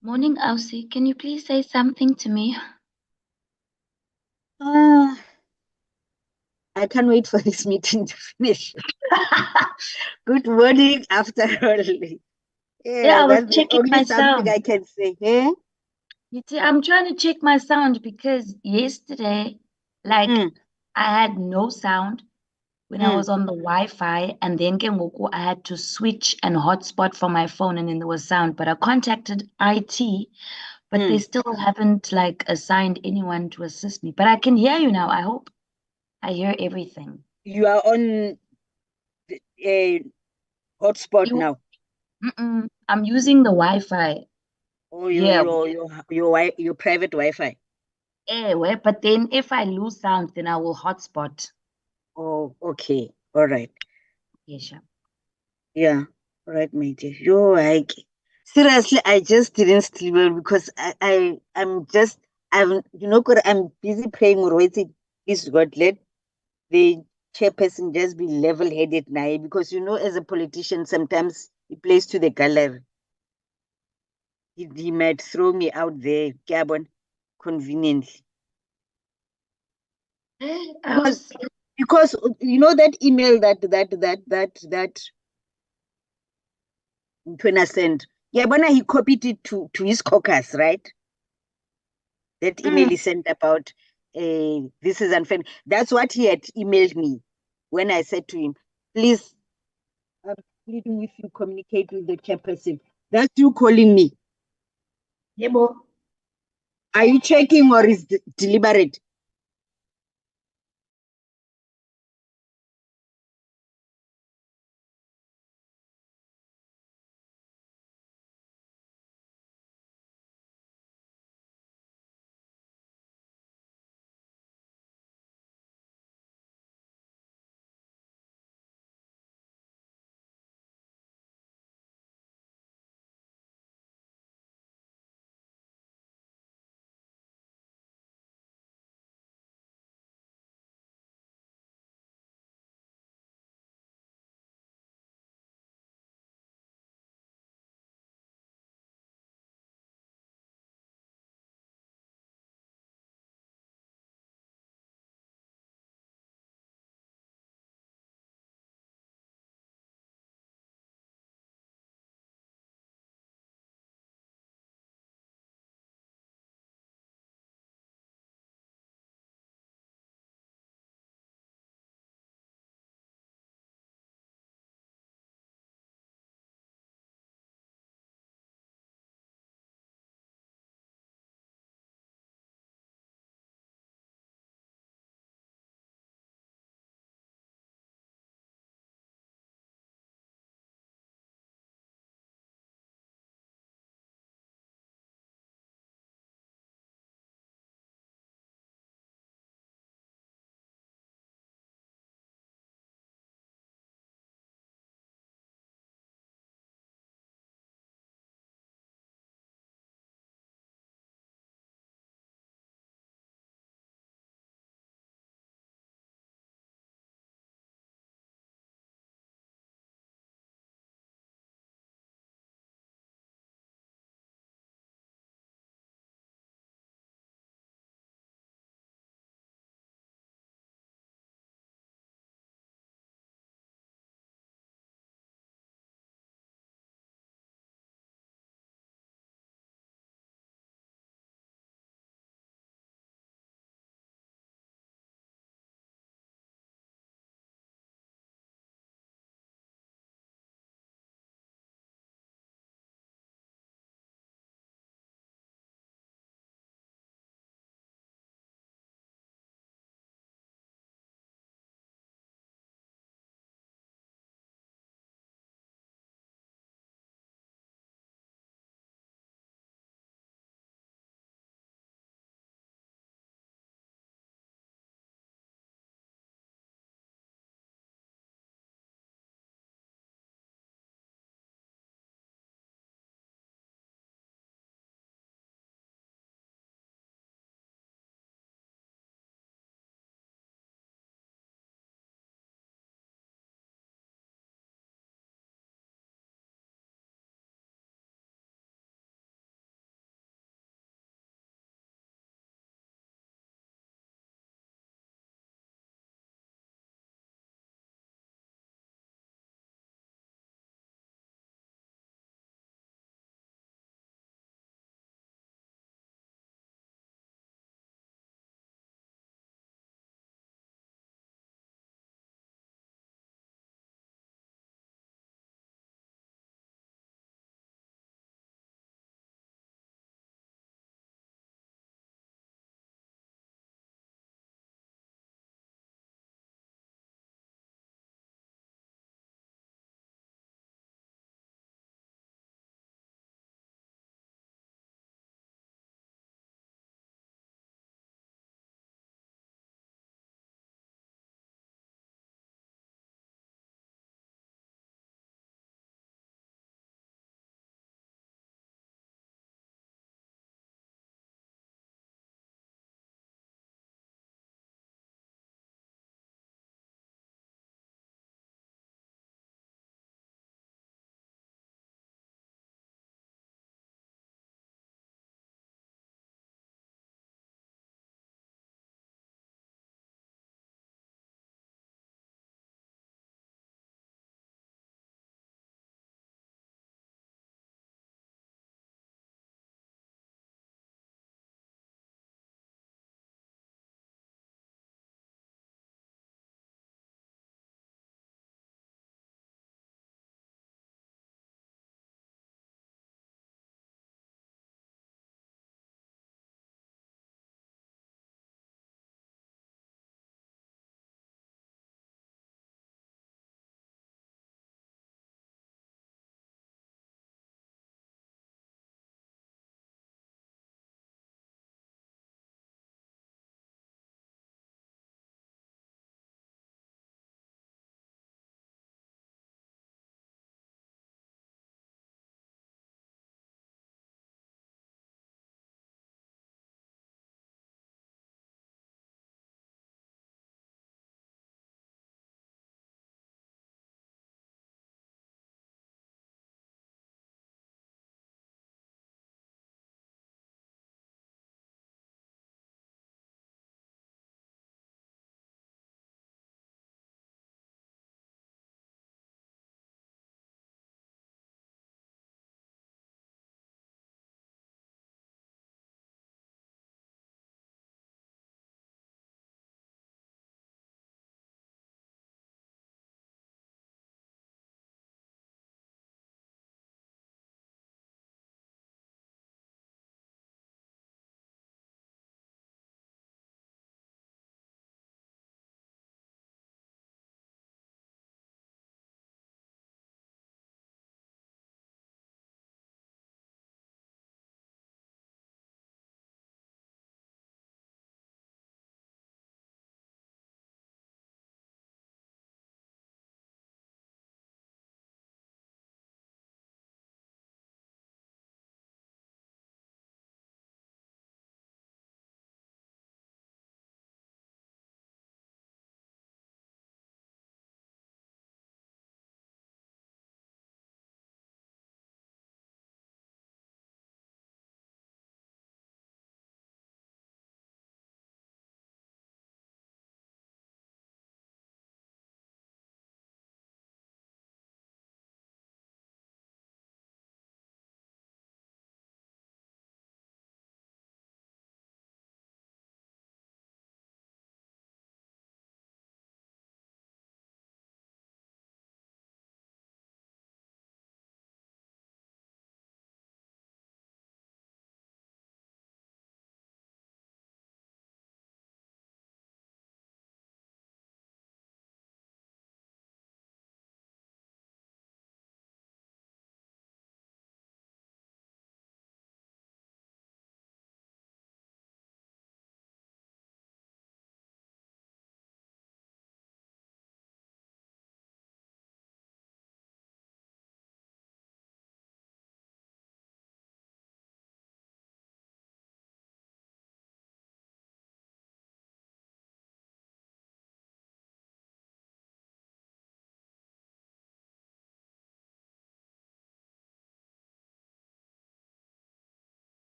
Morning, Elsie. Can you please say something to me? Ah, I can't wait for this meeting to finish. Good morning, after all. Yeah, Yeah, I was that's the checking only my something sound. I can say. Eh? You see, I'm trying to check my sound because yesterday, like, Mm, I had no sound when I mm, was on the Wi-Fi, and then Kengoku, I had to switch and hotspot from my phone, and then there was sound. But I contacted IT, but they mm. still haven't like assigned anyone to assist me. But I can hear you now. I hope I hear everything. You are on a hotspot You, now. I'm using the Wi-Fi. Or Yeah, your private Wi-Fi. anyway, but then if I lose sound, then I will hotspot. Oh, okay. All right. Yeah, sure. Yeah. All right, matey. You're like seriously, I just didn't sleep well because I'm just good, I'm busy praying or waiting. Please God, let the chairperson just be level-headed now because as a politician sometimes he plays to the gallery. He might throw me out there, Gabon, conveniently. I because was, because that email that Ntwena sent. Yabona, he copied it to his caucus, right? That email mm, he sent about this is unfair. That's what he had emailed me when I said to him, please, I'm pleading with you, communicate with the chairperson. That's you calling me. Yebo. Are you checking or is it deliberate?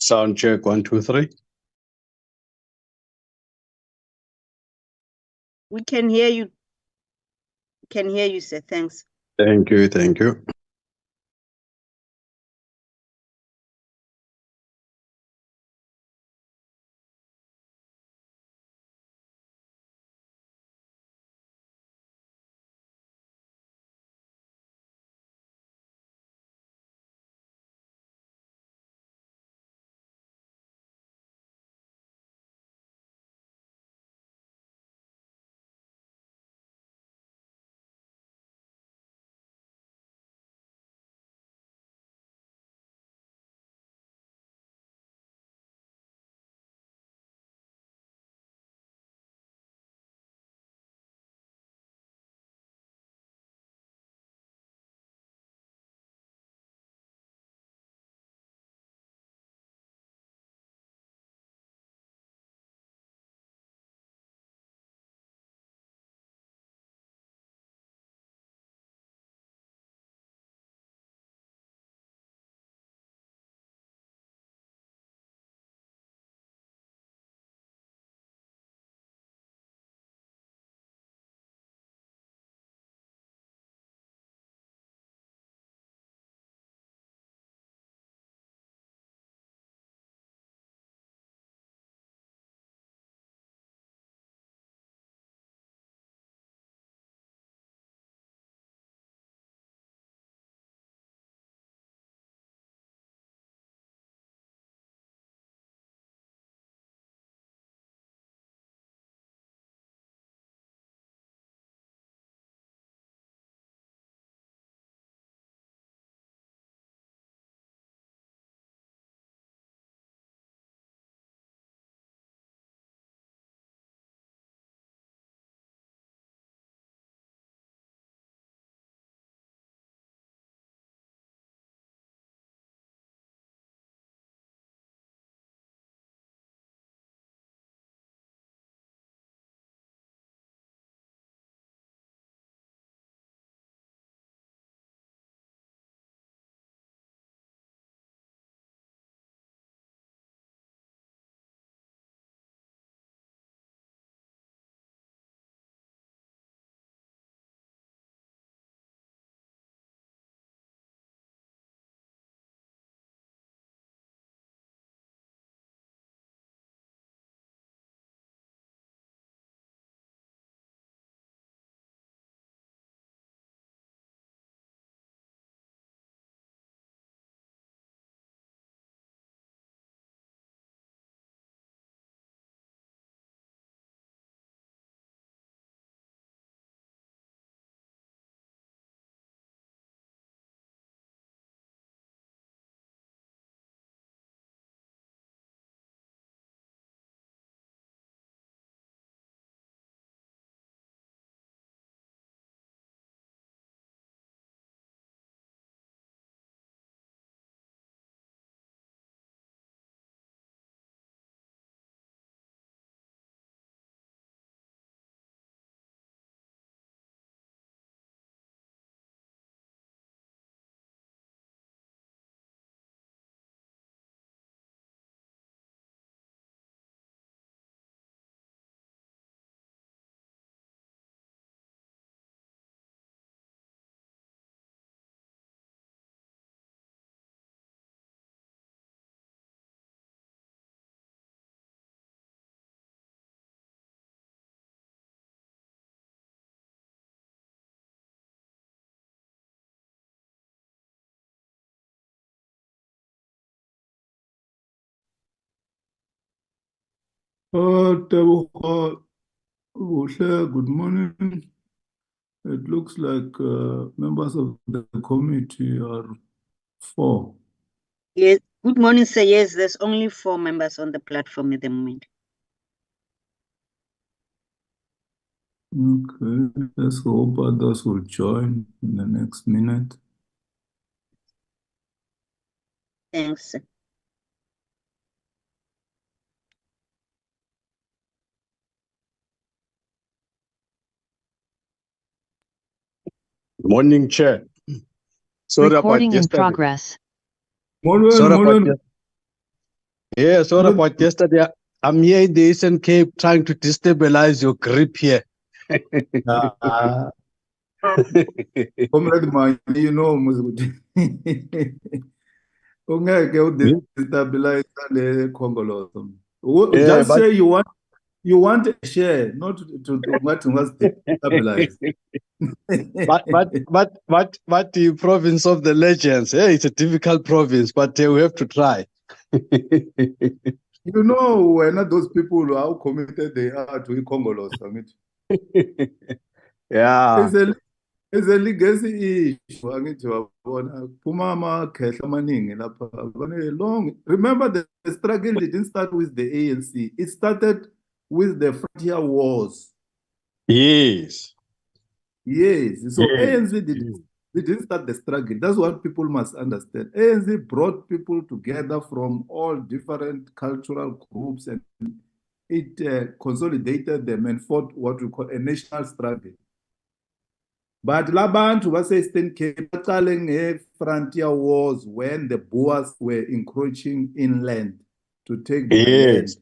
Sound check, 1, 2, 3. We can hear you. Can hear you, sir. Thanks. Thank you, thank you. Tebogo, Buhle, good morning. It looks like members of the committee are 4. Yes. Good morning, sir. Yes, there's only 4 members on the platform at the moment. Okay, let's hope others will join in the next minute. Thanks, sir. Morning, Chair. Sorry Recording about in yesterday. progress. Morning, Sorry about morning. yes- Yeah, sorry about yesterday. I'm here in the Eastern Cape trying to destabilize your grip here. Ah, Comrade Manye, you know, ungeke udestabilize le khongolose. Yeah, Just say you want a share, not to what was destabilize. but the province of the legends. Yeah, it's a difficult province, but we have to try. You know, we're not those people how committed they are to Congolose. I mean, Yeah. it's a legacy issue. Angithi wabona phuma amakhehla amaningi lapha long. Remember the struggle didn't start with the ANC. It started with the frontier wars. Yes. Yes. So Yes. ANC didn't start the struggle. That's what people must understand. ANC brought people together from all different cultural groups and it consolidated them and fought what we call a national struggle. But labantu base-Eastern Cape baqale nge-frontier wars when the Boers were encroaching inland to take their land. Yes.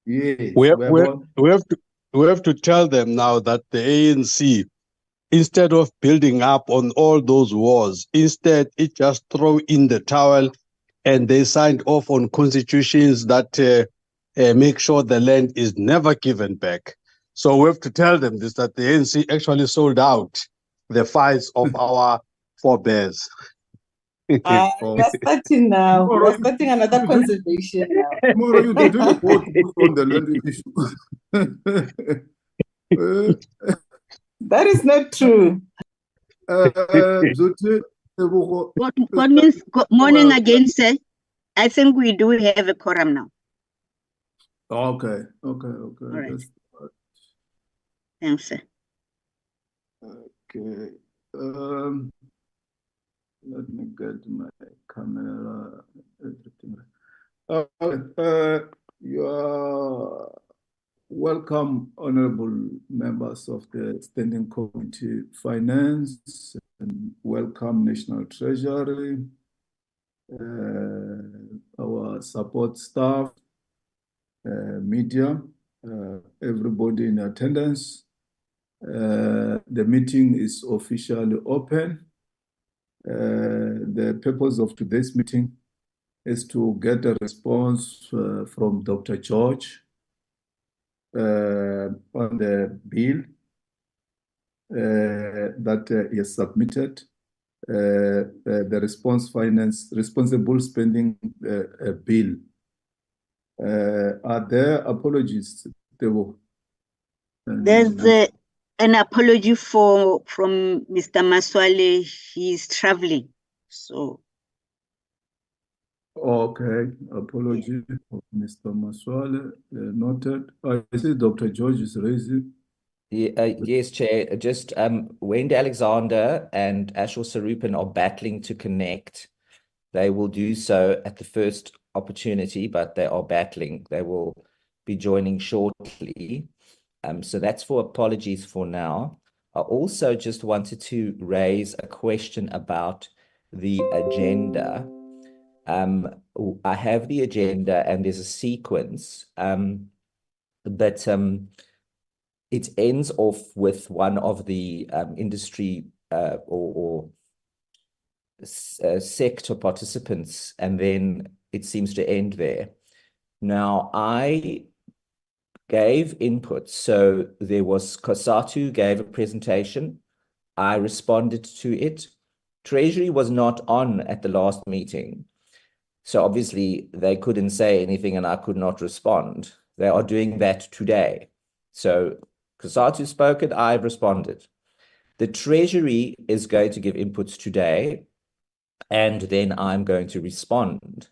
Yes, We have, we, uyabona? we have to tell them now that the ANC, instead of building up on all those wars, instead it just throw in the towel and they signed off on constitutions that make sure the land is never given back. So we have to tell them this, that the ANC actually sold out the fights of our forebears. Oh. We're starting now. Tomorrow, We're starting another conversation now. tomorrow you didn't vote on the land issue. That is not true. Mzoti, Tebogo, What means good morning again, sir? I think we do have a quorum now. okay. All right. Just, Thanks, sir. okay. Let me get my camera, everything. You are welcome, honorable members of the Standing Committee Finance, and welcome National Treasury, our support staff, media, everybody in attendance. The meeting is officially open. The purpose of today's meeting is to get a response from Dr. George on the bill that he has submitted, the responsible spending bill. Are there apologies? There's an apology from Mr. Maswale. He's traveling, so. Okay, apology of Mr. Maswale, noted. I see Dr. George is raising. Yes, Chair. Just Wendy Alexander and Ashwin Sarupan are battling to connect. They will do so at the first opportunity, but they are battling. They will be joining shortly. So that's for apologies for now. I also just wanted to raise a question about the agenda. I have the agenda and there's a sequence, but it ends off with one of the industry or sector participants, and then it seems to end there. Now, I gave input. So there was Kosatu gave a presentation. I responded to it. Treasury was not on at the last meeting. So obviously they couldn't say anything and I could not respond. They are doing that today. So Kosatu spoke it, I've responded. The Treasury is going to give inputs today, and then I'm going to respond.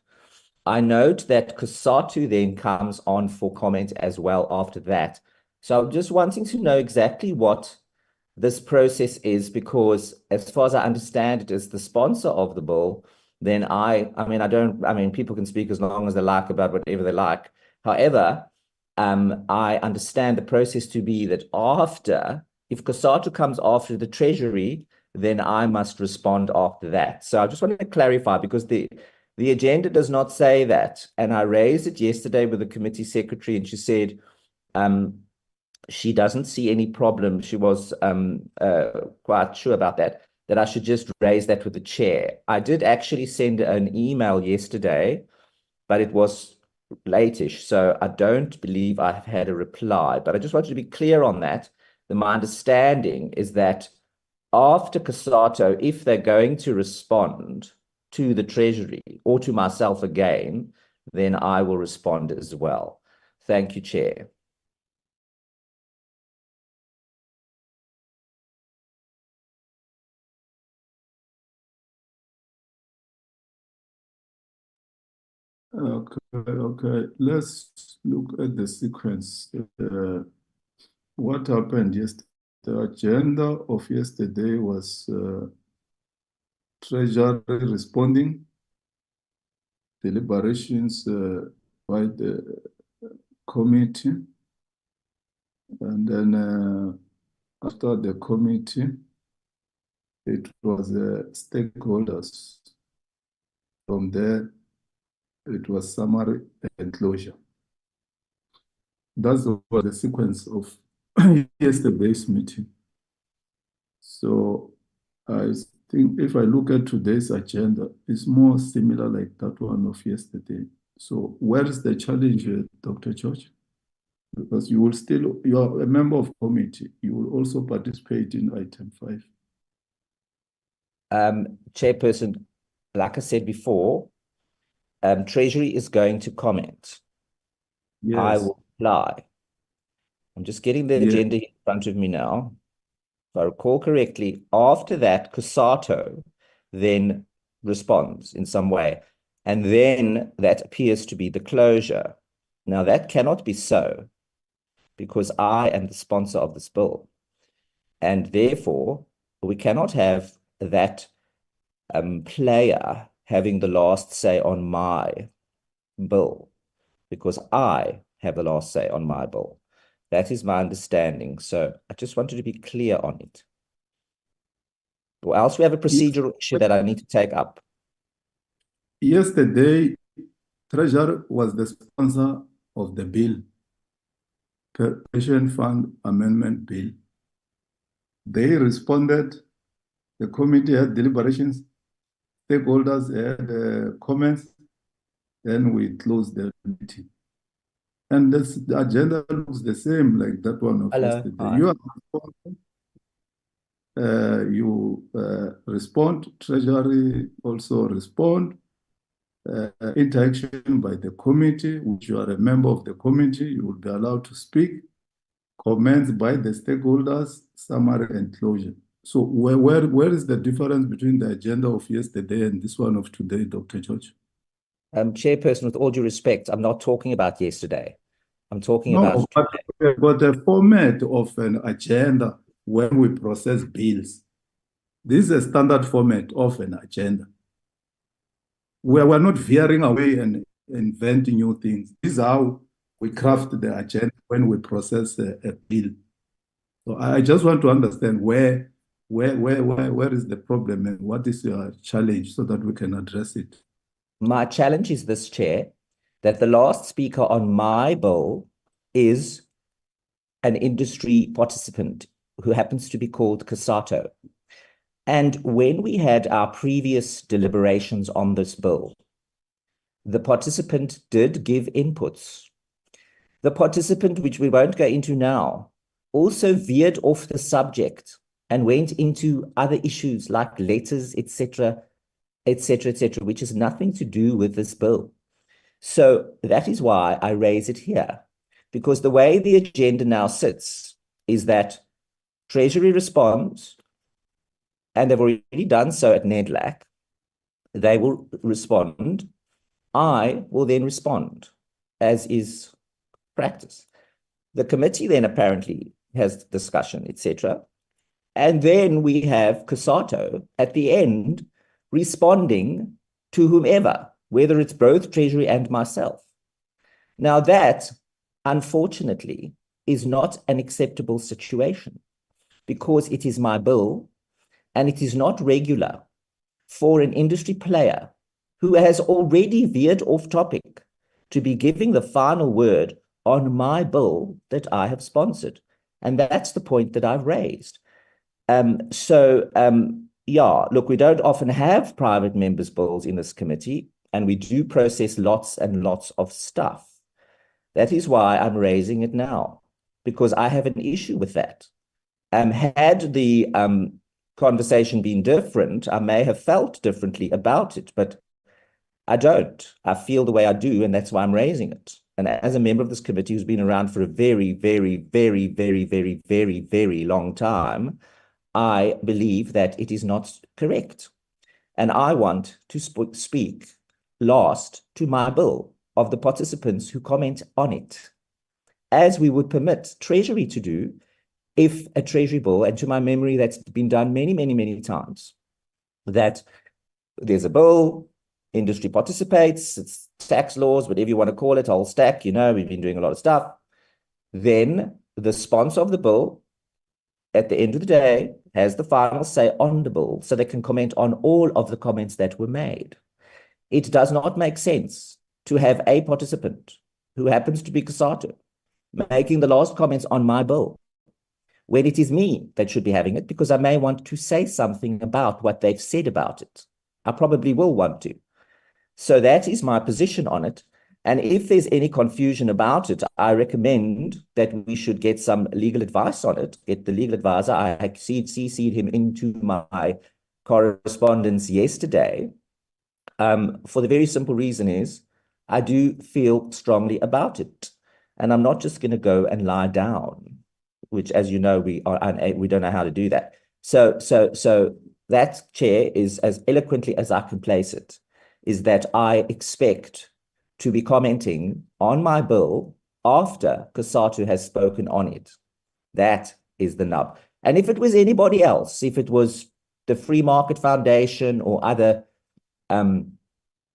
I note that Kosatu then comes on for comment as well after that. So I'm just wanting to know exactly what this process is, because as far as I understand it, as the sponsor of the bill, then I mean, people can speak as long as they like about whatever they like. However, I understand the process to be that if Kosatu comes after the Treasury, then I must respond after that. So I just wanted to clarify, because The agenda does not say that. And I raised it yesterday with the committee secretary, and she said she doesn't see any problem. She was quite sure about that I should just raise that with the chair. I did actually send an email yesterday, but it was late-ish, so I don't believe I've had a reply. But I just wanted to be clear on that. My understanding is that after COSATU, if they're going to respond to the Treasury or to myself again, then I will respond as well. Thank you, Chair. Okay. Let's look at the sequence. What happened yesterday? The agenda of yesterday was Treasury responding, deliberations by the committee, and then after the committee, it was stakeholders. From there, it was summary and closure. That was the sequence of yesterday's meeting. So I think if I look at today's agenda, it's more similar like that one of yesterday. So where is the challenge, Dr. George? Because you are a member of committee, you will also participate in item 5. Chairperson, like I said before, Treasury is going to comment. Yes. I will reply. I'm just getting the agenda in front of me now. If I recall correctly, after that, COSATU then responds in some way. And then that appears to be the closure. Now, that cannot be so, because I am the sponsor of this bill. And therefore, we cannot have that player having the last say on my bill, because I have the last say on my bill. That is my understanding. So I just wanted to be clear on it. Or else we have a procedural issue that I need to take up. Yesterday, Treasury was the sponsor of the bill, Pension Fund Amendment Bill. They responded, the committee had deliberations, stakeholders had comments, then we closed the meeting. And the agenda looks the same like that one of yesterday. Hi. You respond, Treasury also respond, interaction by the committee, which you are a member of the committee, you will be allowed to speak, comments by the stakeholders, summary and closure. So where is the difference between the agenda of yesterday and this one of today, Dr. George? Chairperson, with all due respect, I'm not talking about yesterday. I'm talking about today. But the format of an agenda when we process bills, this is a standard format of an agenda. We're not veering away and inventing new things. This is how we craft the agenda when we process a bill. So I just want to understand where is the problem and what is your challenge so that we can address it. My challenge is this, Chair, that the last speaker on my bill is an industry participant who happens to be called COSATU. And when we had our previous deliberations on this bill, the participant did give inputs. The participant, which we won't go into now, also veered off the subject and went into other issues like letters, etc., etc., etc., which has nothing to do with this bill. So that is why I raise it here, because the way the agenda now sits is that Treasury responds, and they've already done so at NEDLAC. They will respond. I will then respond, as is practice. The committee then apparently has discussion, etc. And then we have COSATU at the end responding to whomever, whether it's both Treasury and myself. Now that, unfortunately, is not an acceptable situation, because it is my bill and it is not regular for an industry player who has already veered off topic, to be giving the final word on my bill that I have sponsored. And that's the point that I've raised. Yeah, look, we don't often have private members' bills in this committee, and we do process lots and lots of stuff. That is why I'm raising it now, because I have an issue with that. Had the conversation been different, I may have felt differently about it, but I don't. I feel the way I do, and that's why I'm raising it. And as a member of this committee who's been around for a very, very, very, very, very, very, very long time, I believe that it is not correct. And I want to speak last to my bill of the participants who comment on it, as we would permit Treasury to do if a Treasury bill, and to my memory, that's been done many, many, many times, that there's a bill, industry participates, it's tax laws, whatever you want to call it, whole stack, we've been doing a lot of stuff. Then the sponsor of the bill, at the end of the day, has the final say on the bill, so they can comment on all of the comments that were made. It does not make sense to have a participant who happens to be COSATU making the last comments on my bill, when it is me that should be having it, because I may want to say something about what they've said about it. I probably will want to. So that is my position on it. And if there's any confusion about it, I recommend that we should get some legal advice on it, get the legal advisor. I CC'd him into my correspondence yesterday, for the very simple reason is I do feel strongly about it. And I'm not just going to go and lie down, which, as you know, we don't know how to do that. So that, Chair, is as eloquently as I can place it, is that I expect to be commenting on my bill after COSATU has spoken on it. That is the nub. And if it was anybody else, if it was the Free Market Foundation or other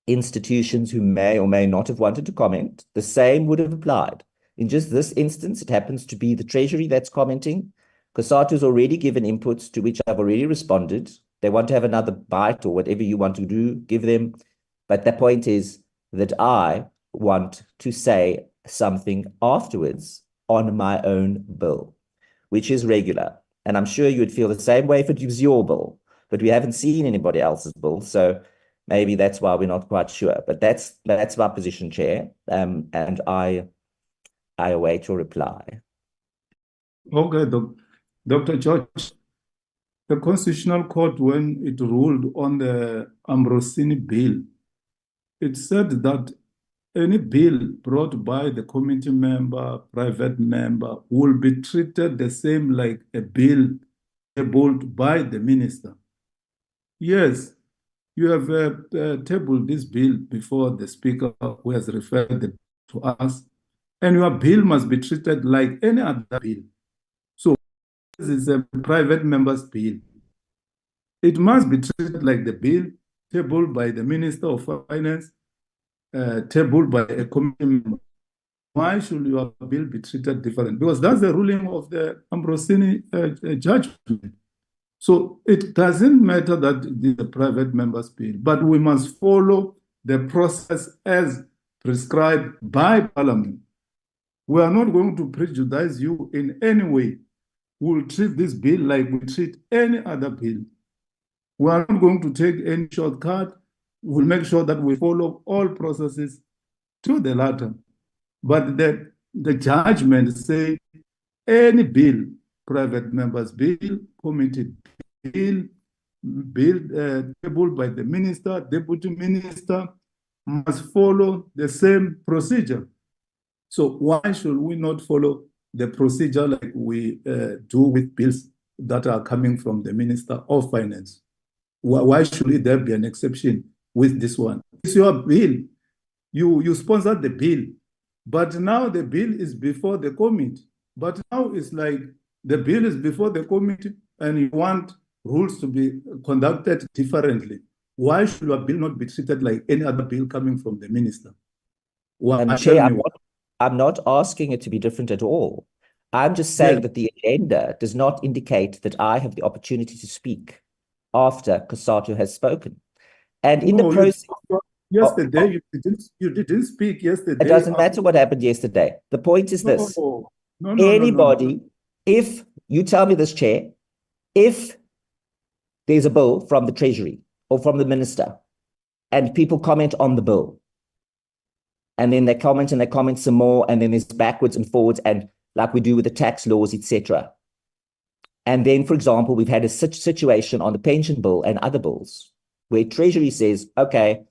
institutions who may or may not have wanted to comment, the same would have applied. In just this instance, it happens to be the Treasury that's commenting. COSATU's already given inputs to which I've already responded. They want to have another bite or whatever you want to do, give them. But the point is that I want to say something afterwards on my own bill, which is regular. And I'm sure you would feel the same way if it was your bill, but we haven't seen anybody else's bill. So maybe that's why we're not quite sure. But that's my position, Chair. And I await your reply. Okay, Dr. George, the Constitutional Court, when it ruled on the Ambrosini bill, it said that any bill brought by the committee member, private member, will be treated the same like a bill tabled by the minister. Yes, you have tabled this bill before the speaker who has referred it to us, and your bill must be treated like any other bill. So this is a private member's bill. It must be treated like the bill tabled by the Minister of Finance, tabled by a committee member. Why should your bill be treated different? Because that's the ruling of the Ambrosini judgment. So it doesn't matter that it is a private member's bill, but we must follow the process as prescribed by Parliament. We are not going to prejudice you in any way. We'll treat this bill like we treat any other bill. We are not going to take any shortcut. We'll make sure that we follow all processes to the letter. But the judgment say any bill, private members' bill, committee bill tabled by the minister, deputy minister, must follow the same procedure. So why should we not follow the procedure like we do with bills that are coming from the Minister of Finance? Why should there be an exception with this one? It's your bill. You sponsored the bill, but now the bill is before the committee. But now it's like the bill is before the committee and you want rules to be conducted differently. Why should a bill not be treated like any other bill coming from the minister? Chair, I'm not asking it to be different at all. I'm just saying that the agenda does not indicate that I have the opportunity to speak after COSATU has spoken. And in the process, Yesterday, you didn't speak yesterday. It doesn't matter what happened yesterday. The point is this. No. Anybody, if you tell me this, Chair, if there's a bill from the Treasury or from the minister and people comment on the bill, and then they comment some more, and then there's backwards and forwards, and like we do with the tax laws, etc. And then, for example, we've had a situation on the pension bill and other bills where Treasury says, okay,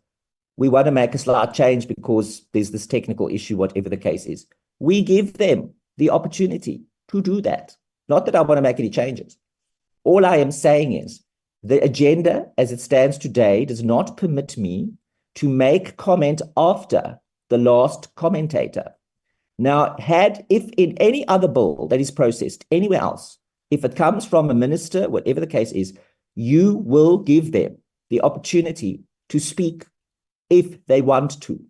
we want to make a slight change because there's this technical issue, whatever the case is. We give them the opportunity to do that. Not that I want to make any changes. All I am saying is the agenda as it stands today does not permit me to make comment after the last commentator. Now, if in any other bill that is processed anywhere else, if it comes from a minister, whatever the case is, you will give them the opportunity to speak if they want to.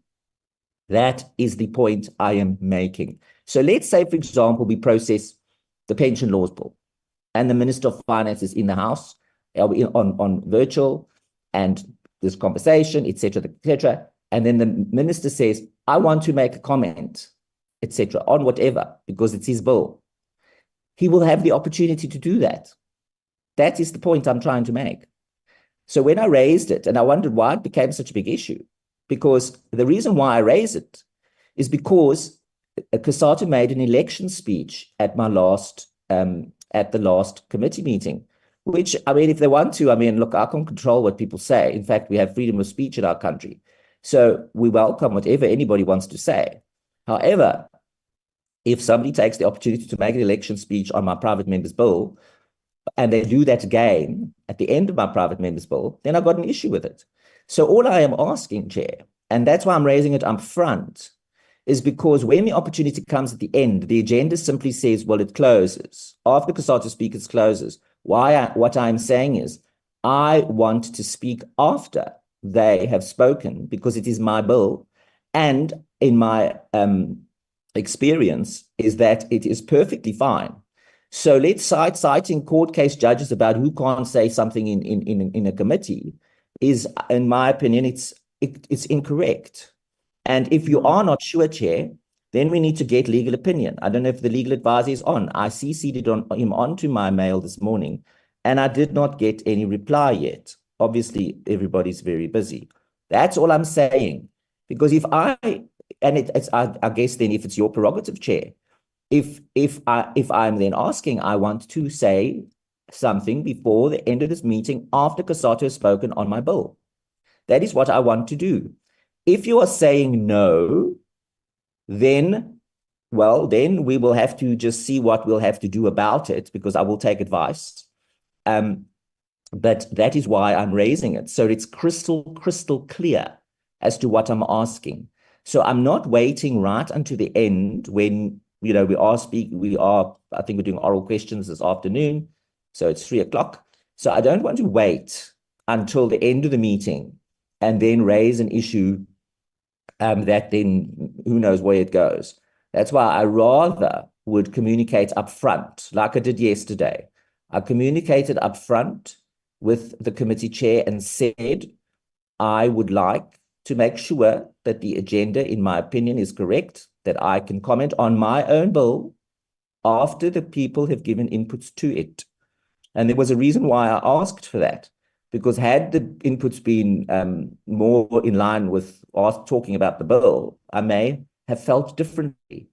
That is the point I am making. So let's say, for example, we process the pension laws bill and the Minister of Finance is in the House on virtual and this conversation, etc. And then the minister says, I want to make a comment, etc., on whatever, because it's his bill. He will have the opportunity to do that. That is the point I'm trying to make. So when I raised it, and I wondered why it became such a big issue, because the reason why I raised it is because Cosatu made an election speech at my at the last committee meeting, which, I mean, if they want to, I mean, look, I can't control what people say. In fact, we have freedom of speech in our country. So we welcome whatever anybody wants to say. However, if somebody takes the opportunity to make an election speech on my private member's bill, and they do that again at the end of my private member's bill, then I've got an issue with it. So all I am asking, Chair, and that's why I'm raising it up front, is because when the opportunity comes at the end, the agenda simply says, well, it closes. After Cosatu speaks, it closes. What I'm saying is, I want to speak after they have spoken because it is my bill. And in my experience is that it is perfectly fine. So let's citing court case judges about who can't say something in a committee is, in my opinion, it's incorrect. And if you are not sure, Chair, then we need to get legal opinion. I don't know if the legal advisor is on. I CC'd him onto my mail this morning, and I did not get any reply yet. Obviously, everybody's very busy. That's all I'm saying. Because if I guess then if it's your prerogative, Chair, if I'm then asking, I want to say something before the end of this meeting after Cosatu has spoken on my bill. That is what I want to do. If you are saying no, then we will have to just see what we'll have to do about it, because I will take advice. But that is why I'm raising it. So it's crystal clear as to what I'm asking. So I'm not waiting right until the end when, I think we're doing oral questions this afternoon. So it's 3:00. So I don't want to wait until the end of the meeting and then raise an issue that then who knows where it goes. That's why I rather would communicate up front, like I did yesterday. I communicated up front with the committee chair and said, I would like to make sure that the agenda, in my opinion, is correct, that I can comment on my own bill after the people have given inputs to it. And there was a reason why I asked for that, because had the inputs been more in line with us talking about the bill, I may have felt differently,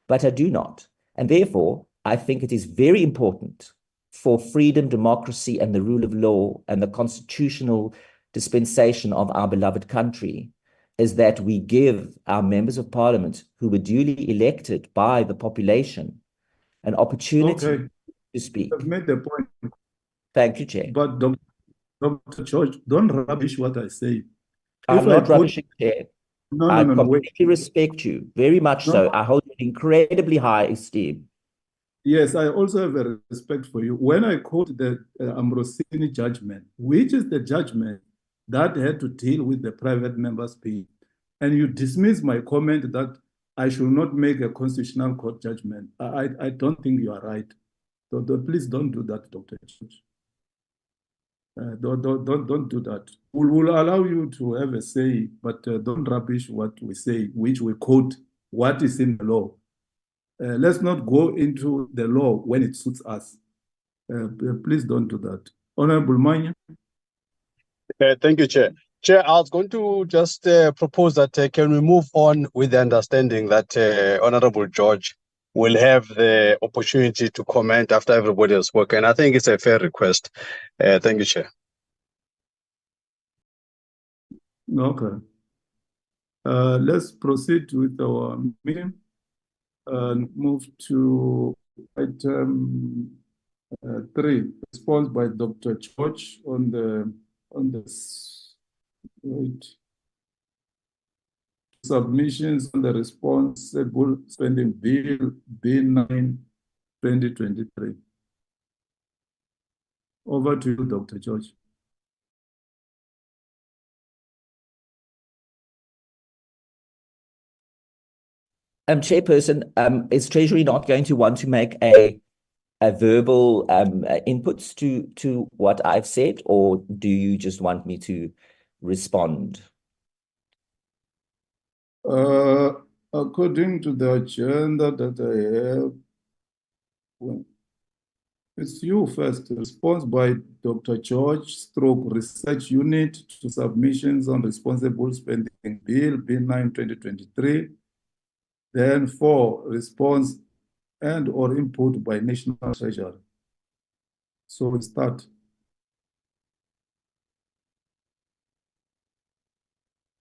but I do not. And therefore, I think it is very important for freedom, democracy, and the rule of law and the constitutional dispensation of our beloved country is that we give our members of parliament who were duly elected by the population an opportunity to speak. I've made the point. Thank you, Chair. But Dr. George, don't rubbish what I say. I'm not rubbishing, Chair. I completely respect you, very much so. I hold you in incredibly high esteem. Yes, I also have a respect for you. When I quote the Ambrosini judgment, which is the judgment that had to deal with the private member's pay, and you dismiss my comment that I should not make a constitutional court judgment, I don't think you are right. So please don't do that, Dr. George. Don't do that. We'll allow you to have a say, but don't rubbish what we say, which we quote what is in the law. Let's not go into the law when it suits us. Please don't do that. Honorable Manya. Thank you, Chair. Chair, I was going to just propose that can we move on with the understanding that Honorable George will have the opportunity to comment after everybody has spoken. I think it's a fair request. Thank you, Chair. Okay. Let's proceed with our meeting and move to item 3, response by Dr. George on the submissions on the responsible spending bill B9 2023. Over to you, Dr. George. Chairperson, is Treasury not going to want to make a verbal inputs to what I've said, or do you just want me to respond? According to the agenda that I have, well, it's you first. Response by Dr. George Stroke Research Unit to submissions on responsible spending bill B9 2023. Then 4, response and or input by National Treasury. So we start.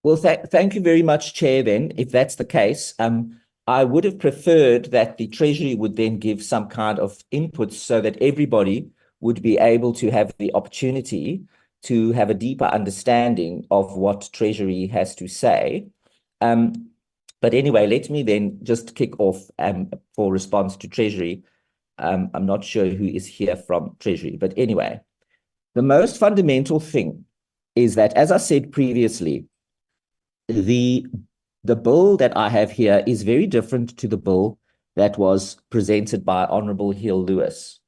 Well, thank you very much, Chair, then. If that's the case, I would have preferred that the Treasury would then give some kind of input so that everybody would be able to have the opportunity to have a deeper understanding of what Treasury has to say. But anyway, let me then just kick off for response to Treasury. I'm not sure who is here from Treasury, but anyway, the most fundamental thing is that, as I said previously, the bill that I have here is very different to the bill that was presented by Honorable Hill Lewis,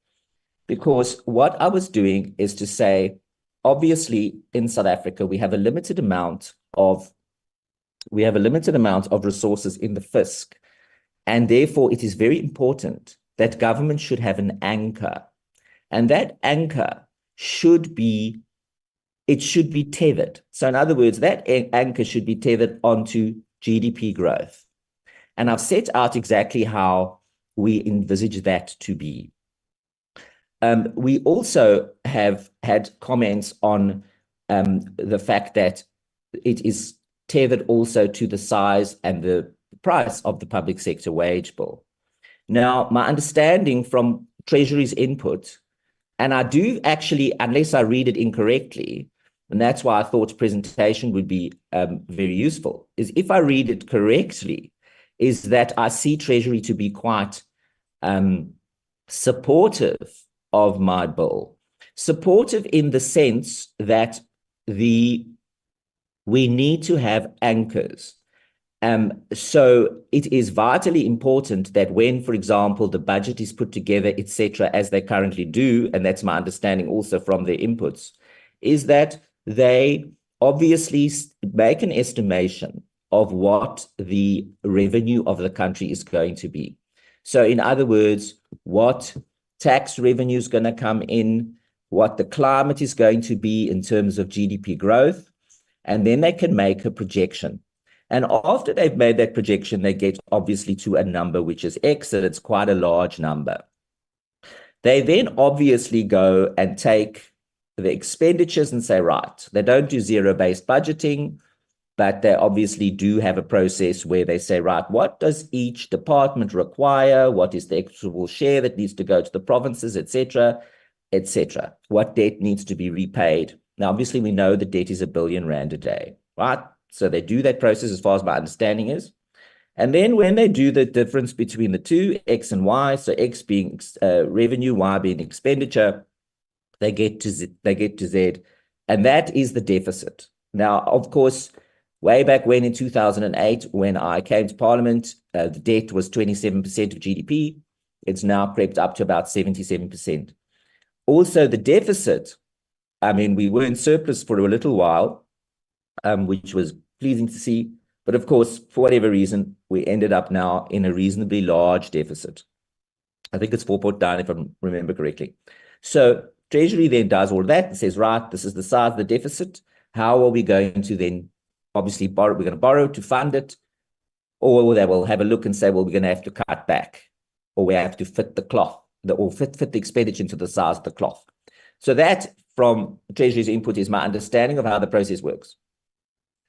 because what I was doing is to say, obviously, in South Africa, we have a limited amount of resources in the fisc, and therefore it is very important that government should have an anchor, and that anchor should be tethered. So in other words, that anchor should be tethered onto GDP growth. And I've set out exactly how we envisage that to be. We also have had comments on the fact that it is tethered also to the size and the price of the public sector wage bill. Now, my understanding from Treasury's input, and I do actually, unless I read it incorrectly, and that's why I thought presentation would be very useful, is if I read it correctly, is that I see Treasury to be quite supportive of my bill. Supportive in the sense that we need to have anchors. So it is vitally important that when, for example, the budget is put together, etc., as they currently do, and that's my understanding also from their inputs, is that they obviously make an estimation of what the revenue of the country is going to be. So in other words, what tax revenue is going to come in, what the climate is going to be in terms of GDP growth, and then they can make a projection. And after they've made that projection, they get obviously to a number which is X, and it's quite a large number. They then obviously go and take the expenditures and say, right, they don't do zero-based budgeting, but they obviously do have a process where they say, right, what does each department require? What is the equitable share that needs to go to the provinces, etc., etc.? What debt needs to be repaid? Now, obviously, we know the debt is R1 billion a day, right? So they do that process as far as my understanding is. And then when they do the difference between the two, X and Y, so X being revenue, Y being expenditure, they get to Z, and that is the deficit. Now, of course, way back when in 2008, when I came to Parliament, the debt was 27% of GDP. It's now crept up to about 77%. Also, the deficit I mean, we were in surplus for a little while, which was pleasing to see. But of course, for whatever reason, we ended up now in a reasonably large deficit. I think it's 4.9 if I remember correctly. So Treasury then does all that and says, right, this is the size of the deficit. How are we going to then obviously borrow? We're going to borrow to fund it, or they will have a look and say, well, we're going to have to cut back, or we have to fit the cloth, or fit the expenditure into the size of the cloth. So that, from Treasury's input, is my understanding of how the process works.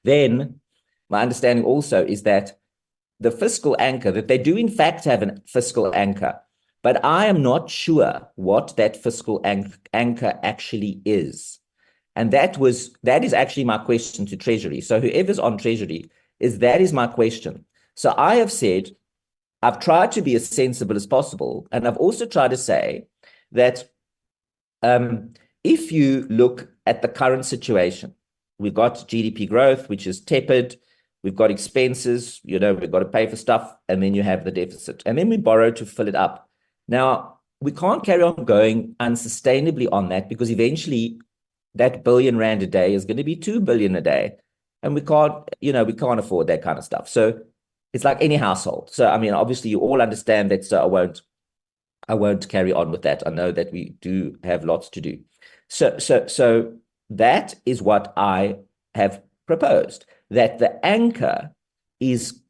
Then my understanding also is that the fiscal anchor, that they do in fact have a fiscal anchor, but I am not sure what that fiscal anchor actually is. And that is actually my question to Treasury. So whoever's on Treasury, that is my question. So I have said, I've tried to be as sensible as possible, and I've also tried to say that if you look at the current situation, we've got GDP growth, which is tepid. We've got expenses, we've got to pay for stuff, and then you have the deficit. And then we borrow to fill it up. Now, we can't carry on going unsustainably on that, because eventually that R1 billion a day is going to be 2 billion a day. And we can't afford that kind of stuff. So it's like any household. So, I mean, obviously you all understand that, so I won't carry on with that. I know that we do have lots to do. So that is what I have proposed, that the anchor is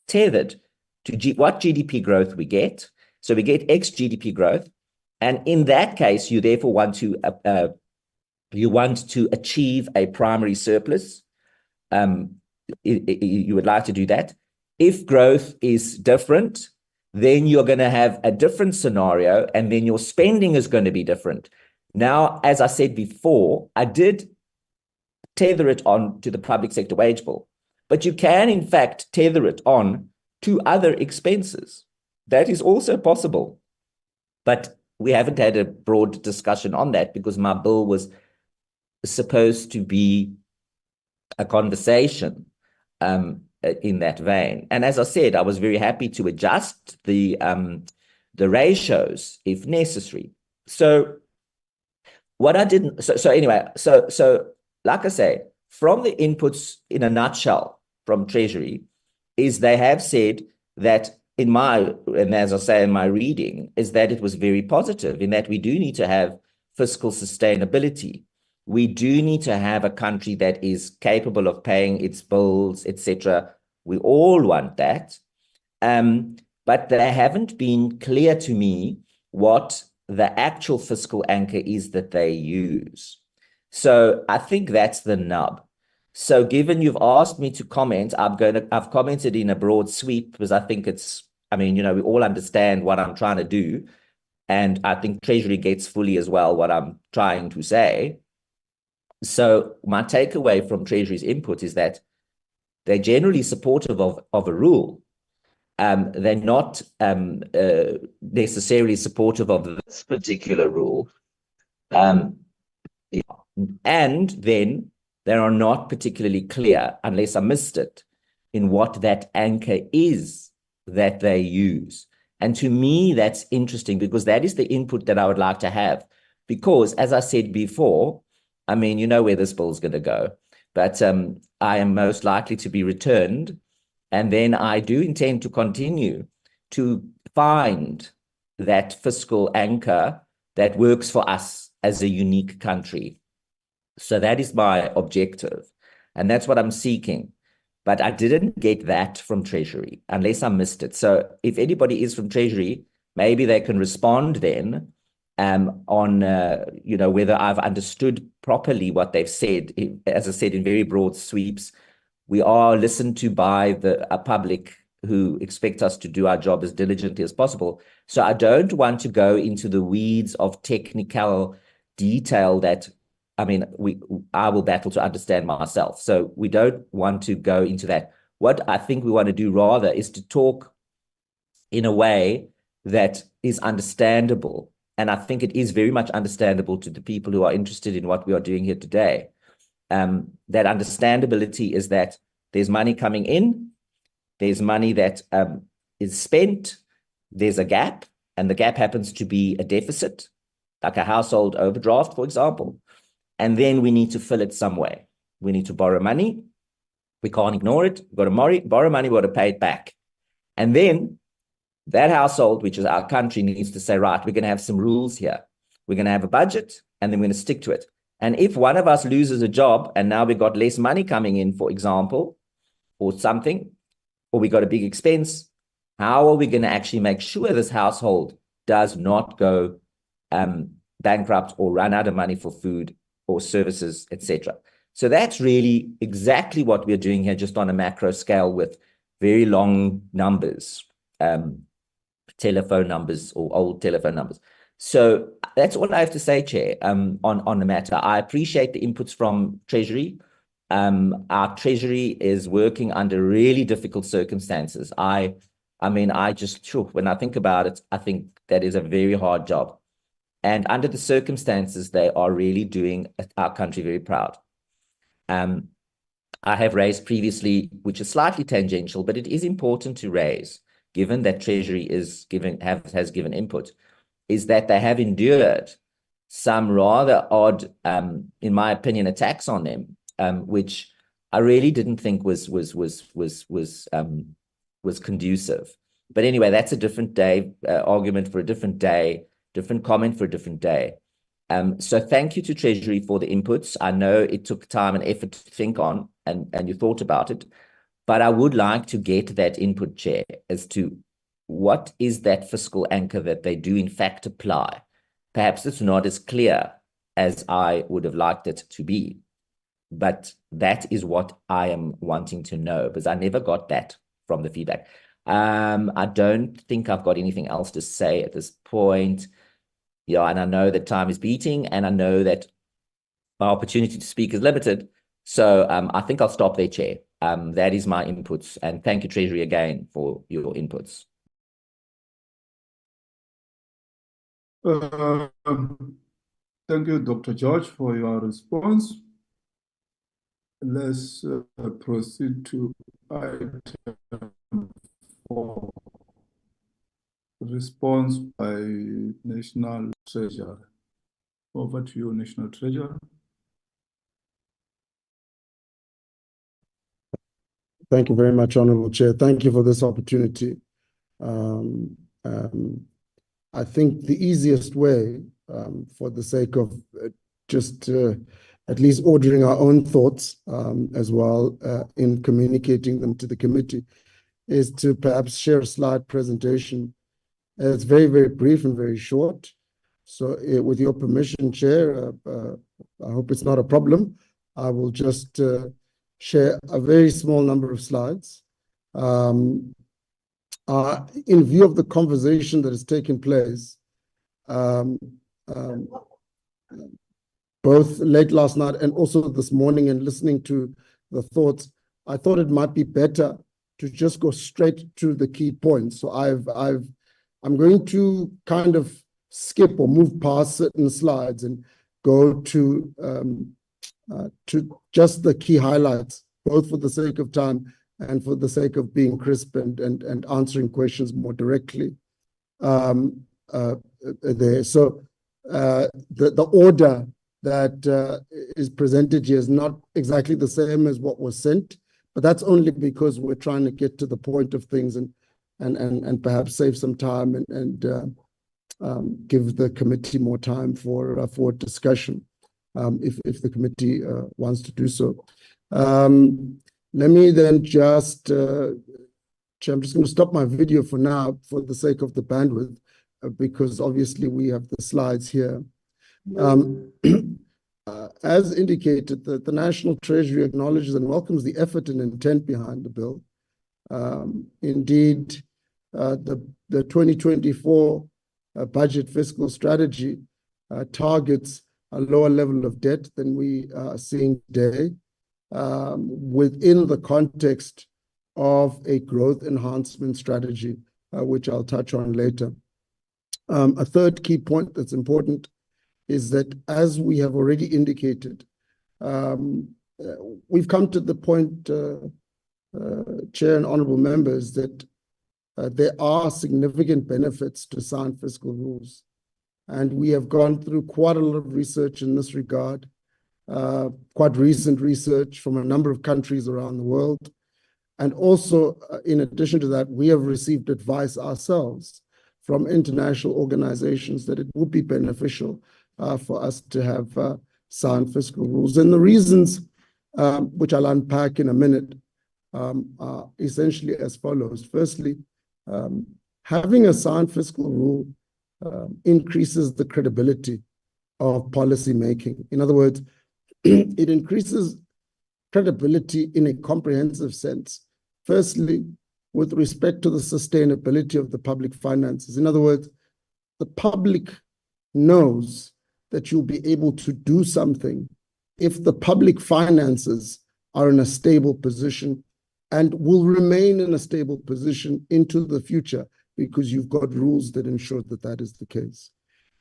tethered to what GDP growth we get. So we get X GDP growth, and in that case, you therefore want to achieve a primary surplus. You would like to do that. If growth is different, then you're going to have a different scenario, and then your spending is going to be different. Now, as I said before, I did tether it on to the public sector wage bill, but you can in fact tether it on to other expenses. That is also possible, but we haven't had a broad discussion on that, because my bill was supposed to be a conversation in that vein. And as I said, I was very happy to adjust the ratios if necessary. So what I didn't, so anyway, so like I say, from the inputs in a nutshell from Treasury, is they have said that and as I say in my reading, is that it was very positive in that we do need to have fiscal sustainability. We do need to have a country that is capable of paying its bills, etc. We all want that. But they haven't been clear to me what the actual fiscal anchor is that they use. So I think that's the nub. So given you've asked me to comment, I've commented in a broad sweep, because I think we all understand what I'm trying to do. And I think Treasury gets fully as well what I'm trying to say. So my takeaway from Treasury's input is that they're generally supportive of a rule. They're not necessarily supportive of this particular rule. And then they are not particularly clear, unless I missed it, in what that anchor is that they use. And to me, that's interesting, because that is the input that I would like to have. Because, as I said before, I mean, you know where this bill is going to go. But I am most likely to be returned. And then I do intend to continue to find that fiscal anchor that works for us as a unique country. So that is my objective. And that's what I'm seeking. But I didn't get that from Treasury, unless I missed it. So if anybody is from Treasury, maybe they can respond then on whether I've understood properly what they've said. As I said, in very broad sweeps, we are listened to by a public who expect us to do our job as diligently as possible. So I don't want to go into the weeds of technical detail that, I will battle to understand myself. So we don't want to go into that. What I think we want to do rather is to talk in a way that is understandable. And I think it is very much understandable to the people who are interested in what we are doing here today. That understandability is that there's money coming in, there's money that is spent, there's a gap, and the gap happens to be a deficit. like a household overdraft, for example. And then we need to fill it some way. We need to borrow money. We can't ignore it. We've got to borrow money, we've got to pay it back. And then that household, which is our country, needs to say, right, we're going to have some rules here. We're going to have a budget, and then we're going to stick to it. And if one of us loses a job and now we've got less money coming in, for example, or something, or we got a big expense, how are we going to actually make sure this household does not go bankrupt or run out of money for food or services, etc.? So that's really exactly what we're doing here, just on a macro scale with very long numbers, telephone numbers or old telephone numbers. So that's all I have to say, Chair, on the matter. I appreciate the inputs from Treasury. Our Treasury is working under really difficult circumstances. I mean, when I think about it, I think that is a very hard job. And under the circumstances, they are really doing our country very proud. I have raised previously, which is slightly tangential, but it is important to raise, given that Treasury has given input, is that they have endured some rather odd, in my opinion, attacks on them, which I really didn't think was conducive. But anyway, that's a different day, argument for a different day, different comment for a different day. So thank you to Treasury for the inputs. I know it took time and effort to think on, and you thought about it, but I would like to get that input, Chair, as to what is that fiscal anchor that they do in fact apply. Perhaps it's not as clear as I would have liked it to be, but that is what I am wanting to know, because I never got that from the feedback. I don't think I've got anything else to say at this point. Yeah, and I know that time is beating, and I know that my opportunity to speak is limited. So I think I'll stop there, Chair. That is my inputs, and thank you, Treasury, again for your inputs. Thank you, Dr. George, for your response. Let's proceed to item 4. Response by National Treasury. Over to you, National Treasury. Thank you very much, Honorable Chair. Thank you for this opportunity. I think the easiest way, for the sake of just at least ordering our own thoughts as well in communicating them to the committee, is to perhaps share a slide presentation. It's very, very brief and very short. So with your permission, Chair, I hope it's not a problem. I will just share a very small number of slides. In view of the conversation that has taken place, both late last night and also this morning, and listening to the thoughts, I thought it might be better to just go straight to the key points. So I'm going to kind of skip or move past certain slides and go to just the key highlights, both for the sake of time and for the sake of being crisp and answering questions more directly there. So the order that is presented here is not exactly the same as what was sent, but that's only because we're trying to get to the point of things and perhaps save some time and give the committee more time for discussion, if the committee wants to do so. Let me then just, I'm just going to stop my video for now for the sake of the bandwidth, because obviously we have the slides here. As indicated, the National Treasury acknowledges and welcomes the effort and intent behind the bill. Indeed, the 2024 budget fiscal strategy targets a lower level of debt than we are seeing today, within the context of a growth enhancement strategy, which I'll touch on later. A third key point that's important is that, as we have already indicated, we've come to the point, Chair and honorable members, that there are significant benefits to sound fiscal rules. And we have gone through quite a lot of research in this regard, quite recent research from a number of countries around the world. And also, in addition to that, we have received advice ourselves from international organizations that it would be beneficial for us to have sound fiscal rules. And the reasons, which I'll unpack in a minute, are essentially as follows. Firstly, having a sound fiscal rule increases the credibility of policy making. In other words, it increases credibility in a comprehensive sense. Firstly, with respect to the sustainability of the public finances. In other words, the public knows that you'll be able to do something if the public finances are in a stable position and will remain in a stable position into the future because you've got rules that ensure that that is the case.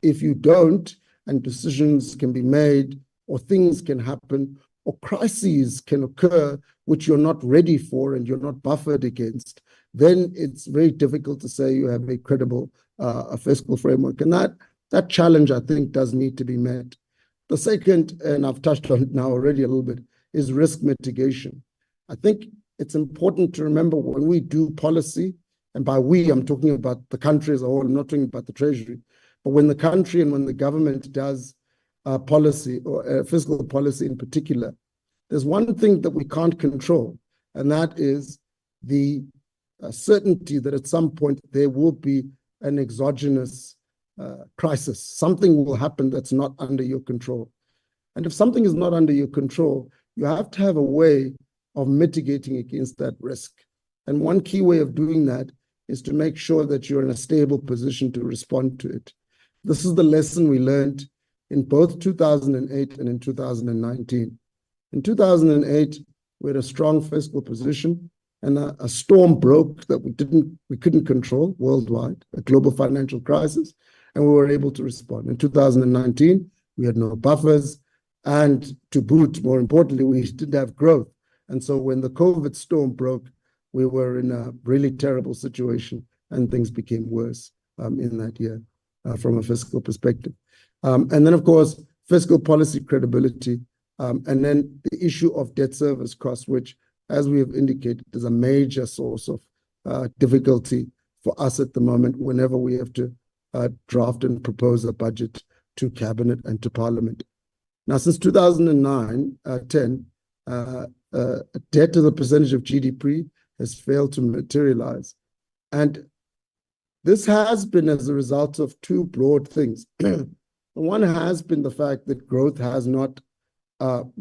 If you don't, and decisions can be made, or things can happen, or crises can occur which you're not ready for and you're not buffered against, then it's very difficult to say you have a credible a fiscal framework. And that challenge, I think, does need to be met. The second, and I've touched on it now already a little bit, is risk mitigation. I think it's important to remember when we do policy, and by we, I'm talking about the country as a whole, I'm not talking about the Treasury, but when the country and when the government does policy, or fiscal policy in particular, there's one thing that we can't control, and that is the certainty that at some point there will be an exogenous crisis. Something will happen that's not under your control. And if something is not under your control, you have to have a way of mitigating against that risk. And one key way of doing that is to make sure that you're in a stable position to respond to it. This is the lesson we learned in both 2008 and in 2019. In 2008, we had a strong fiscal position, and a storm broke that we couldn't control worldwide, a global financial crisis, and we were able to respond. In 2019, we had no buffers, and to boot, more importantly, we didn't have growth. And so when the COVID storm broke, we were in a really terrible situation, and things became worse in that year from a fiscal perspective. And then, of course, fiscal policy credibility, and then the issue of debt service costs, which, as we have indicated, is a major source of difficulty for us at the moment whenever we have to draft and propose a budget to cabinet and to parliament. Now, since 2009-10, debt as a percentage of GDP has failed to materialize. And this has been as a result of two broad things. One has been the fact that growth has not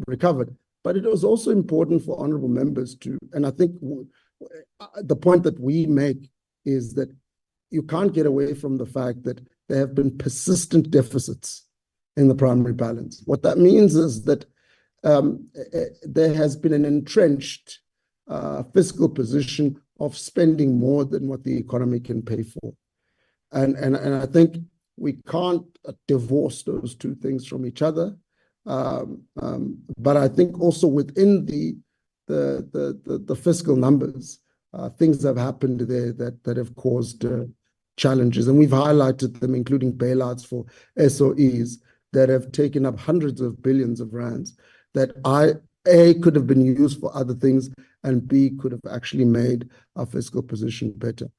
recovered, but it was also important for honorable members to, and I think the point that we make is that you can't get away from the fact that there have been persistent deficits in the primary balance. What that means is that there has been an entrenched fiscal position of spending more than what the economy can pay for. And I think we can't divorce those two things from each other. But I think also within the fiscal numbers, things have happened there that have caused challenges. And we've highlighted them, including bailouts for SOEs that have taken up hundreds of billions of rands that A, could have been used for other things, and B, could have actually made our fiscal position better.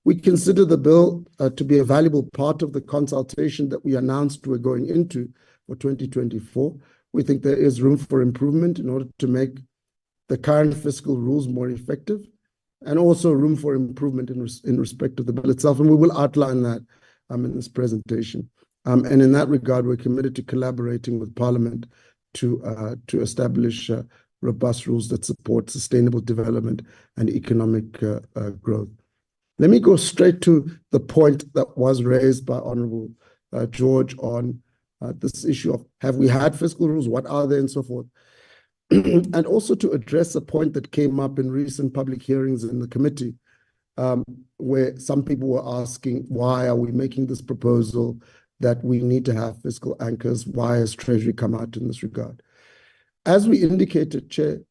We consider the bill to be a valuable part of the consultation that we announced we're going into for 2024. We think there is room for improvement in order to make the current fiscal rules more effective, and also room for improvement in respect of the bill itself. And we will outline that in this presentation. And in that regard, we're committed to collaborating with Parliament to establish robust rules that support sustainable development and economic growth. Let me go straight to the point that was raised by Honorable George on this issue of, have we had fiscal rules, what are they, and so forth. And also to address a point that came up in recent public hearings in the committee, where some people were asking, why are we making this proposal that we need to have fiscal anchors? Why has Treasury come out in this regard? As we indicated, Chair,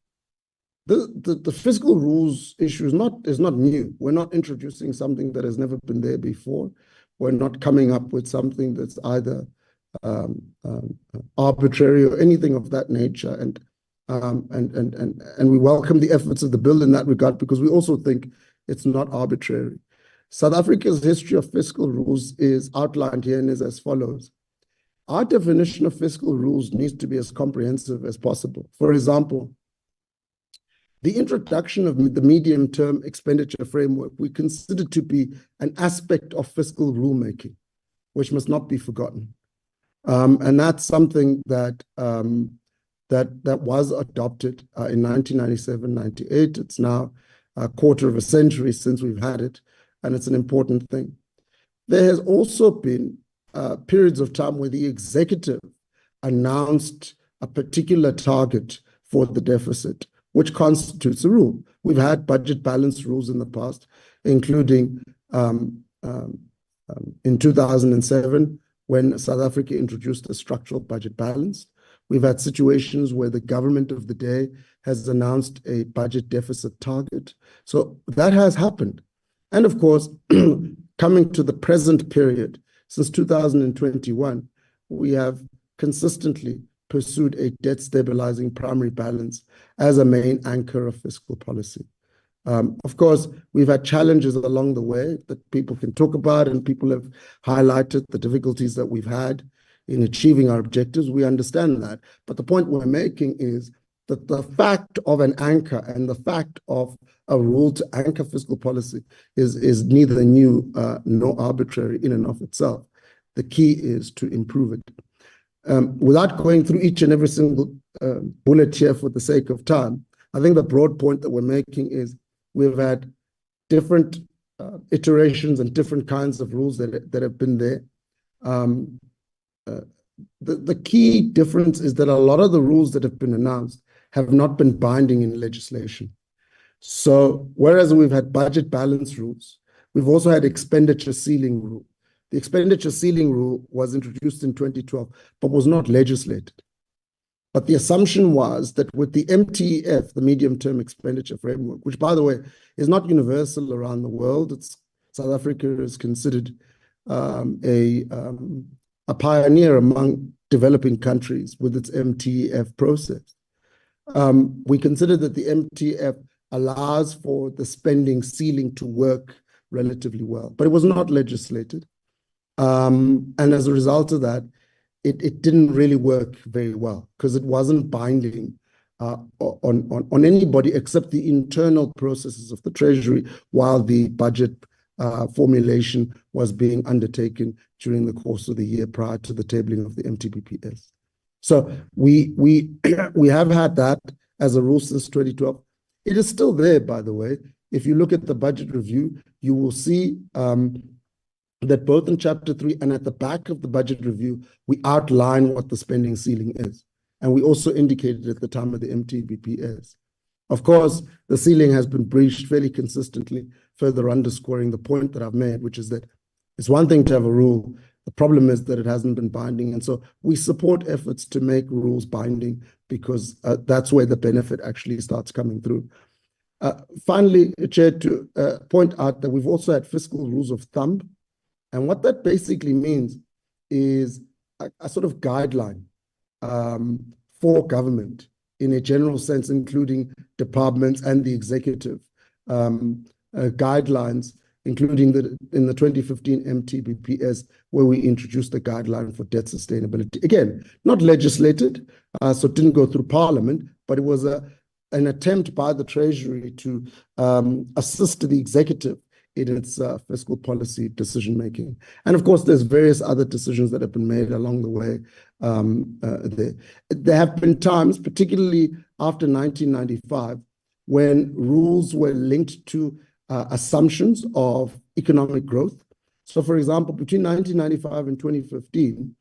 the fiscal rules issue is not new. We're not introducing something that has never been there before. we're not coming up with something that's either arbitrary or anything of that nature. And we welcome the efforts of the bill in that regard, because we also think it's not arbitrary. South Africa's history of fiscal rules is outlined here and is as follows. Our definition of fiscal rules needs to be as comprehensive as possible. For example, the introduction of the medium-term expenditure framework we consider to be an aspect of fiscal rulemaking, which must not be forgotten. And that's something that that was adopted in 1997-98. It's now a quarter of a century since we've had it, and it's an important thing. There has also been periods of time where the executive announced a particular target for the deficit, which constitutes a rule. We've had budget balance rules in the past, including in 2007, when South Africa introduced a structural budget balance. We've had situations where the government of the day has announced a budget deficit target. So that has happened. And of course, coming to the present period, since 2021, we have consistently pursued a debt stabilizing primary balance as a main anchor of fiscal policy. Of course, we've had challenges along the way that people can talk about, and people have highlighted the difficulties that we've had in achieving our objectives. We understand that. But the point we're making is that the fact of an anchor and the fact of a rule to anchor fiscal policy is neither new nor arbitrary in and of itself. The key is to improve it. Without going through each and every single bullet here for the sake of time, I think the broad point that we're making is we've had different iterations and different kinds of rules that have been there. The key difference is that a lot of the rules that have been announced have not been binding in legislation. So whereas we've had budget balance rules, we've also had expenditure ceiling rule. The expenditure ceiling rule was introduced in 2012, but was not legislated. But the assumption was that with the MTEF, the medium-term expenditure framework, which, by the way, is not universal around the world, South Africa is considered a pioneer among developing countries with its MTEF process. We consider that the MTEF allows for the spending ceiling to work relatively well, but it was not legislated. And as a result of that, it didn't really work very well because it wasn't binding on anybody except the internal processes of the Treasury while the budget formulation was being undertaken during the course of the year prior to the tabling of the MTBPS. So we have had that as a rule since 2012. It is still there, by the way. If you look at the budget review, you will see that both in Chapter 3 and at the back of the budget review, we outline what the spending ceiling is. And we also indicated at the time of the MTBPS. Of course, the ceiling has been breached fairly consistently, further underscoring the point that I've made, which is that it's one thing to have a rule. The problem is that it hasn't been binding. And so we support efforts to make rules binding because that's where the benefit actually starts coming through. Finally, Chair, to point out that we've also had fiscal rules of thumb. And what that basically means is a sort of guideline for government in a general sense, including departments and the executive, guidelines, including in the 2015 MTBPS, where we introduced the guideline for debt sustainability. Again, not legislated, so it didn't go through Parliament, but it was an attempt by the Treasury to assist the executive in its fiscal policy decision-making. And of course, there's various other decisions that have been made along the way. There have been times, particularly after 1995, when rules were linked to assumptions of economic growth. So for example, between 1995 and 2015,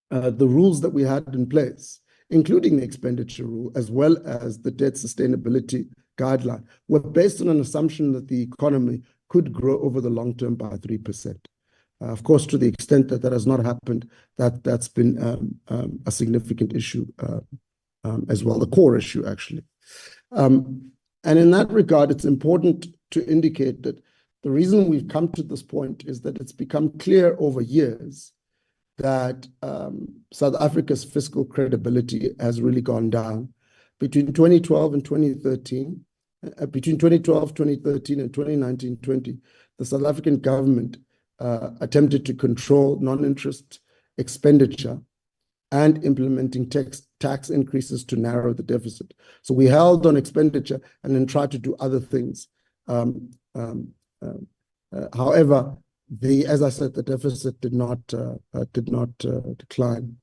the rules that we had in place, including the expenditure rule, as well as the debt sustainability guideline, were based on an assumption that the economy could grow over the long term by 3%. Of course, to the extent that that has not happened, that's been a significant issue as well, the core issue, actually. And in that regard, it's important to indicate that The reason we've come to this point is that it's become clear over years that South Africa's fiscal credibility has really gone down. Between 2012 and 2013, between 2012, 2013, and 2019-20, the South African government attempted to control non-interest expenditure and implementing tax increases to narrow the deficit. So we held on expenditure and then tried to do other things. However, as I said, the deficit did not decline.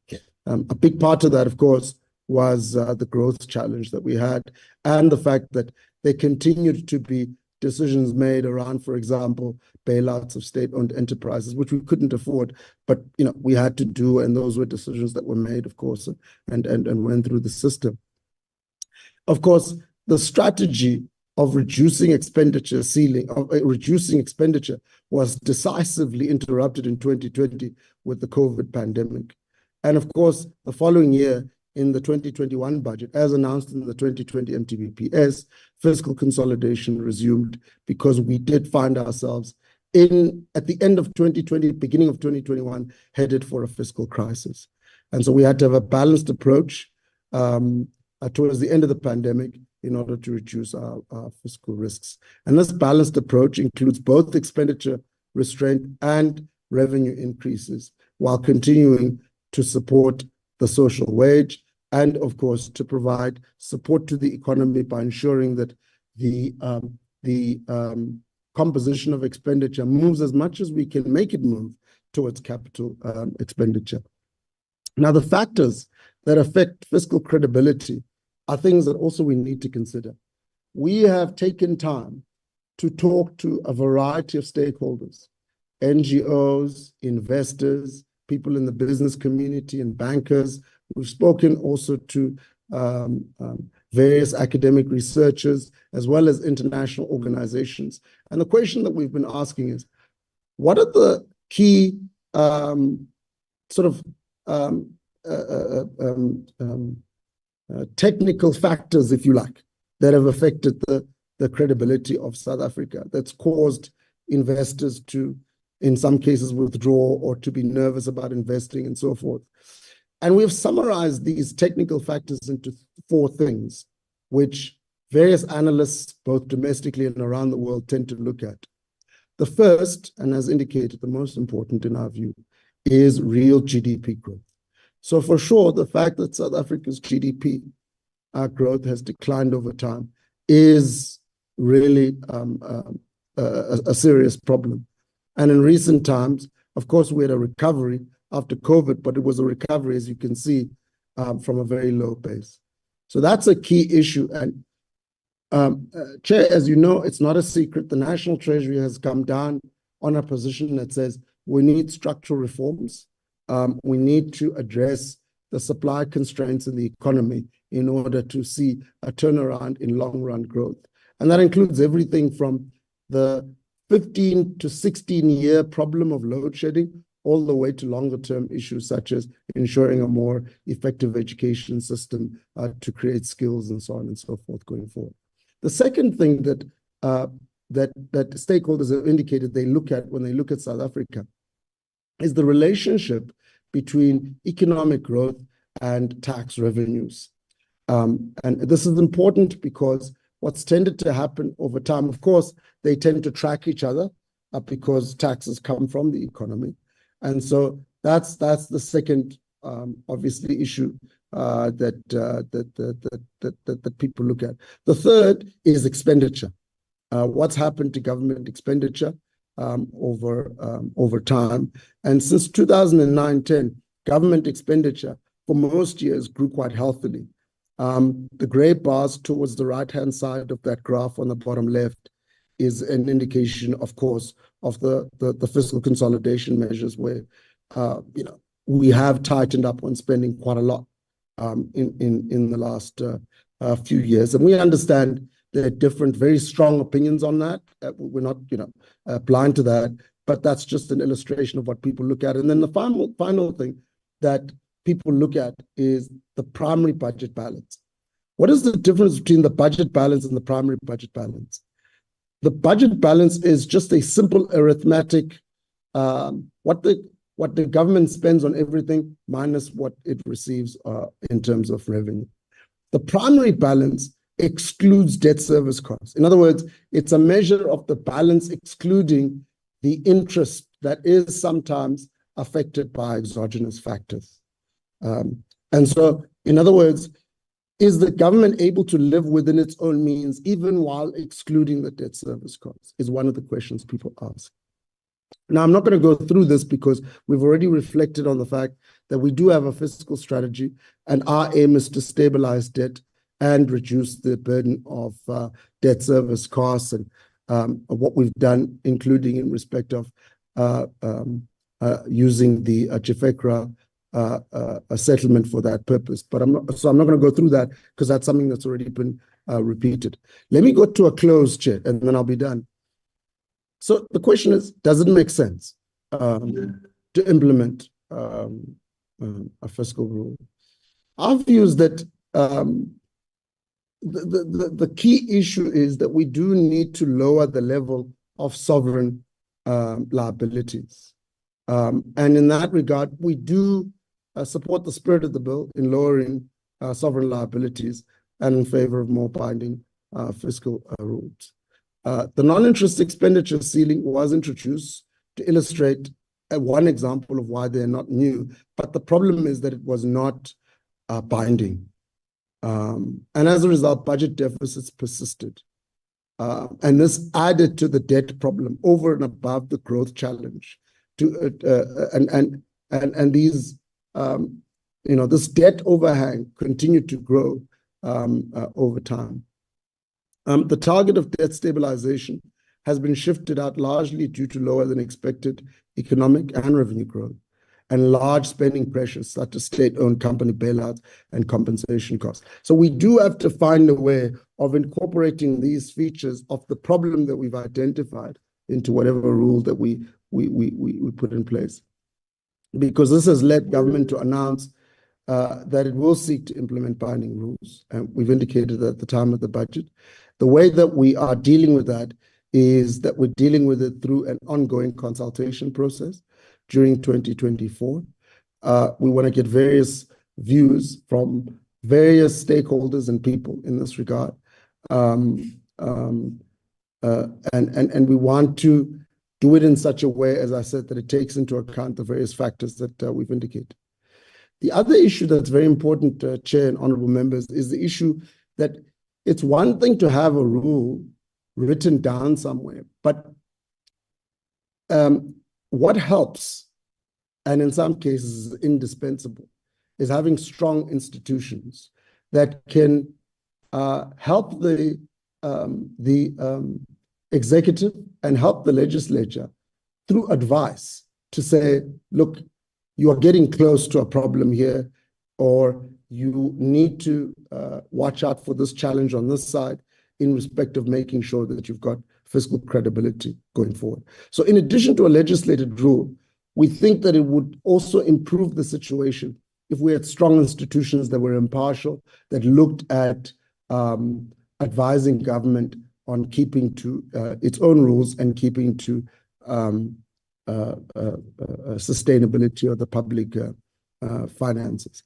A big part of that, of course, was the growth challenge that we had, and the fact that there continued to be decisions made around, for example, bailouts of state-owned enterprises, which we couldn't afford, but we had to do, and those were decisions that were made, of course, and went through the system. Of course, the strategy of reducing expenditure was decisively interrupted in 2020 with the COVID pandemic. And of course, the following year, in the 2021 budget, as announced in the 2020 MTBPS, fiscal consolidation resumed because we did find ourselves at the end of 2020, beginning of 2021, headed for a fiscal crisis. And so we had to have a balanced approach towards the end of the pandemic in order to reduce our fiscal risks. And this balanced approach includes both expenditure restraint and revenue increases, while continuing to support the social wage and, of course, to provide support to the economy by ensuring that the composition of expenditure moves as much as we can make it move towards capital expenditure. Now, the factors that affect fiscal credibility are things that also we need to consider. We have taken time to talk to a variety of stakeholders, NGOs, investors, people in the business community, and bankers. We've spoken also to various academic researchers, as well as international organizations. And the question that we've been asking is, what are the key technical factors, if you like, that have affected the credibility of South Africa, that's caused investors to, in some cases, withdraw or to be nervous about investing and so forth. And we've summarized these technical factors into 4 things, which various analysts, both domestically and around the world, tend to look at. The first, and as indicated, the most important in our view, is real GDP growth. So for sure, the fact that South Africa's GDP growth has declined over time is really a serious problem. And in recent times, of course, we had a recovery after COVID, but it was a recovery, as you can see, from a very low base. So that's a key issue. And Chair, as you know, it's not a secret. The National Treasury has come down on a position that says we need structural reforms. We need to address the supply constraints in the economy in order to see a turnaround in long-run growth. And that includes everything from the 15 to 16-year problem of load shedding all the way to longer-term issues such as ensuring a more effective education system to create skills and so on and so forth going forward. The second thing that stakeholders have indicated they look at when they look at South Africa is the relationship between economic growth and tax revenues. And this is important because what's tended to happen over time, of course, they tend to track each other because taxes come from the economy. And so that's the second, obviously, issue that people look at. The third is expenditure. What's happened to government expenditure over time? And since 2009-10, government expenditure for most years grew quite healthily. The gray bars towards the right-hand side of that graph on the bottom left is an indication, of course, of the fiscal consolidation measures where we have tightened up on spending quite a lot in the last few years. And we understand there are different, very strong opinions on that. We're not blind to that, but that's just an illustration of what people look at. And then the final thing that people look at is the primary budget balance. What is the difference between the budget balance and the primary budget balance? The budget balance is just a simple arithmetic, what the government spends on everything minus what it receives in terms of revenue. The primary balance excludes debt service costs. In other words, it's a measure of the balance excluding the interest that is sometimes affected by exogenous factors. And so, in other words, is the government able to live within its own means even while excluding the debt service costs is one of the questions people ask. Now, I'm not going to go through this because we've already reflected on the fact that we do have a fiscal strategy and our aim is to stabilize debt and reduce the burden of debt service costs and what we've done, including in respect of using the Jefekra settlement for that purpose. But I'm not going to go through that because that's something that's already been repeated. Let me go to a close, Chair, and then I'll be done. So the question is, does it make sense to implement a fiscal rule? Our view is that the key issue is that we do need to lower the level of sovereign liabilities. And in that regard, we do support the spirit of the bill in lowering sovereign liabilities and in favor of more binding fiscal rules. The non-interest expenditure ceiling was introduced to illustrate one example of why they're not new, but the problem is that it was not binding. And as a result, budget deficits persisted. And this added to the debt problem over and above the growth challenge. And these, this debt overhang continued to grow over time. The target of debt stabilization has been shifted out largely due to lower than expected economic and revenue growth and large spending pressures such as state-owned company bailouts and compensation costs. So we do have to find a way of incorporating these features of the problem that we've identified into whatever rule that we put in place. Because this has led government to announce that it will seek to implement binding rules. And we've indicated at the time of the budget. The way that we are dealing with that is that we're dealing with it through an ongoing consultation process during 2024. We want to get various views from various stakeholders and people in this regard. And we want to do it in such a way, as I said, that it takes into account the various factors that we've indicated. The other issue that's very important, Chair and honorable members, is the issue that it's one thing to have a rule written down somewhere, but what helps, and in some cases is indispensable, is having strong institutions that can help the executive and help the legislature through advice to say, look, you are getting close to a problem here, or you need to watch out for this challenge on this side in respect of making sure that you've got fiscal credibility going forward. So in addition to a legislated rule, we think that it would also improve the situation if we had strong institutions that were impartial, that looked at advising government on keeping to its own rules and keeping to sustainability of the public finances.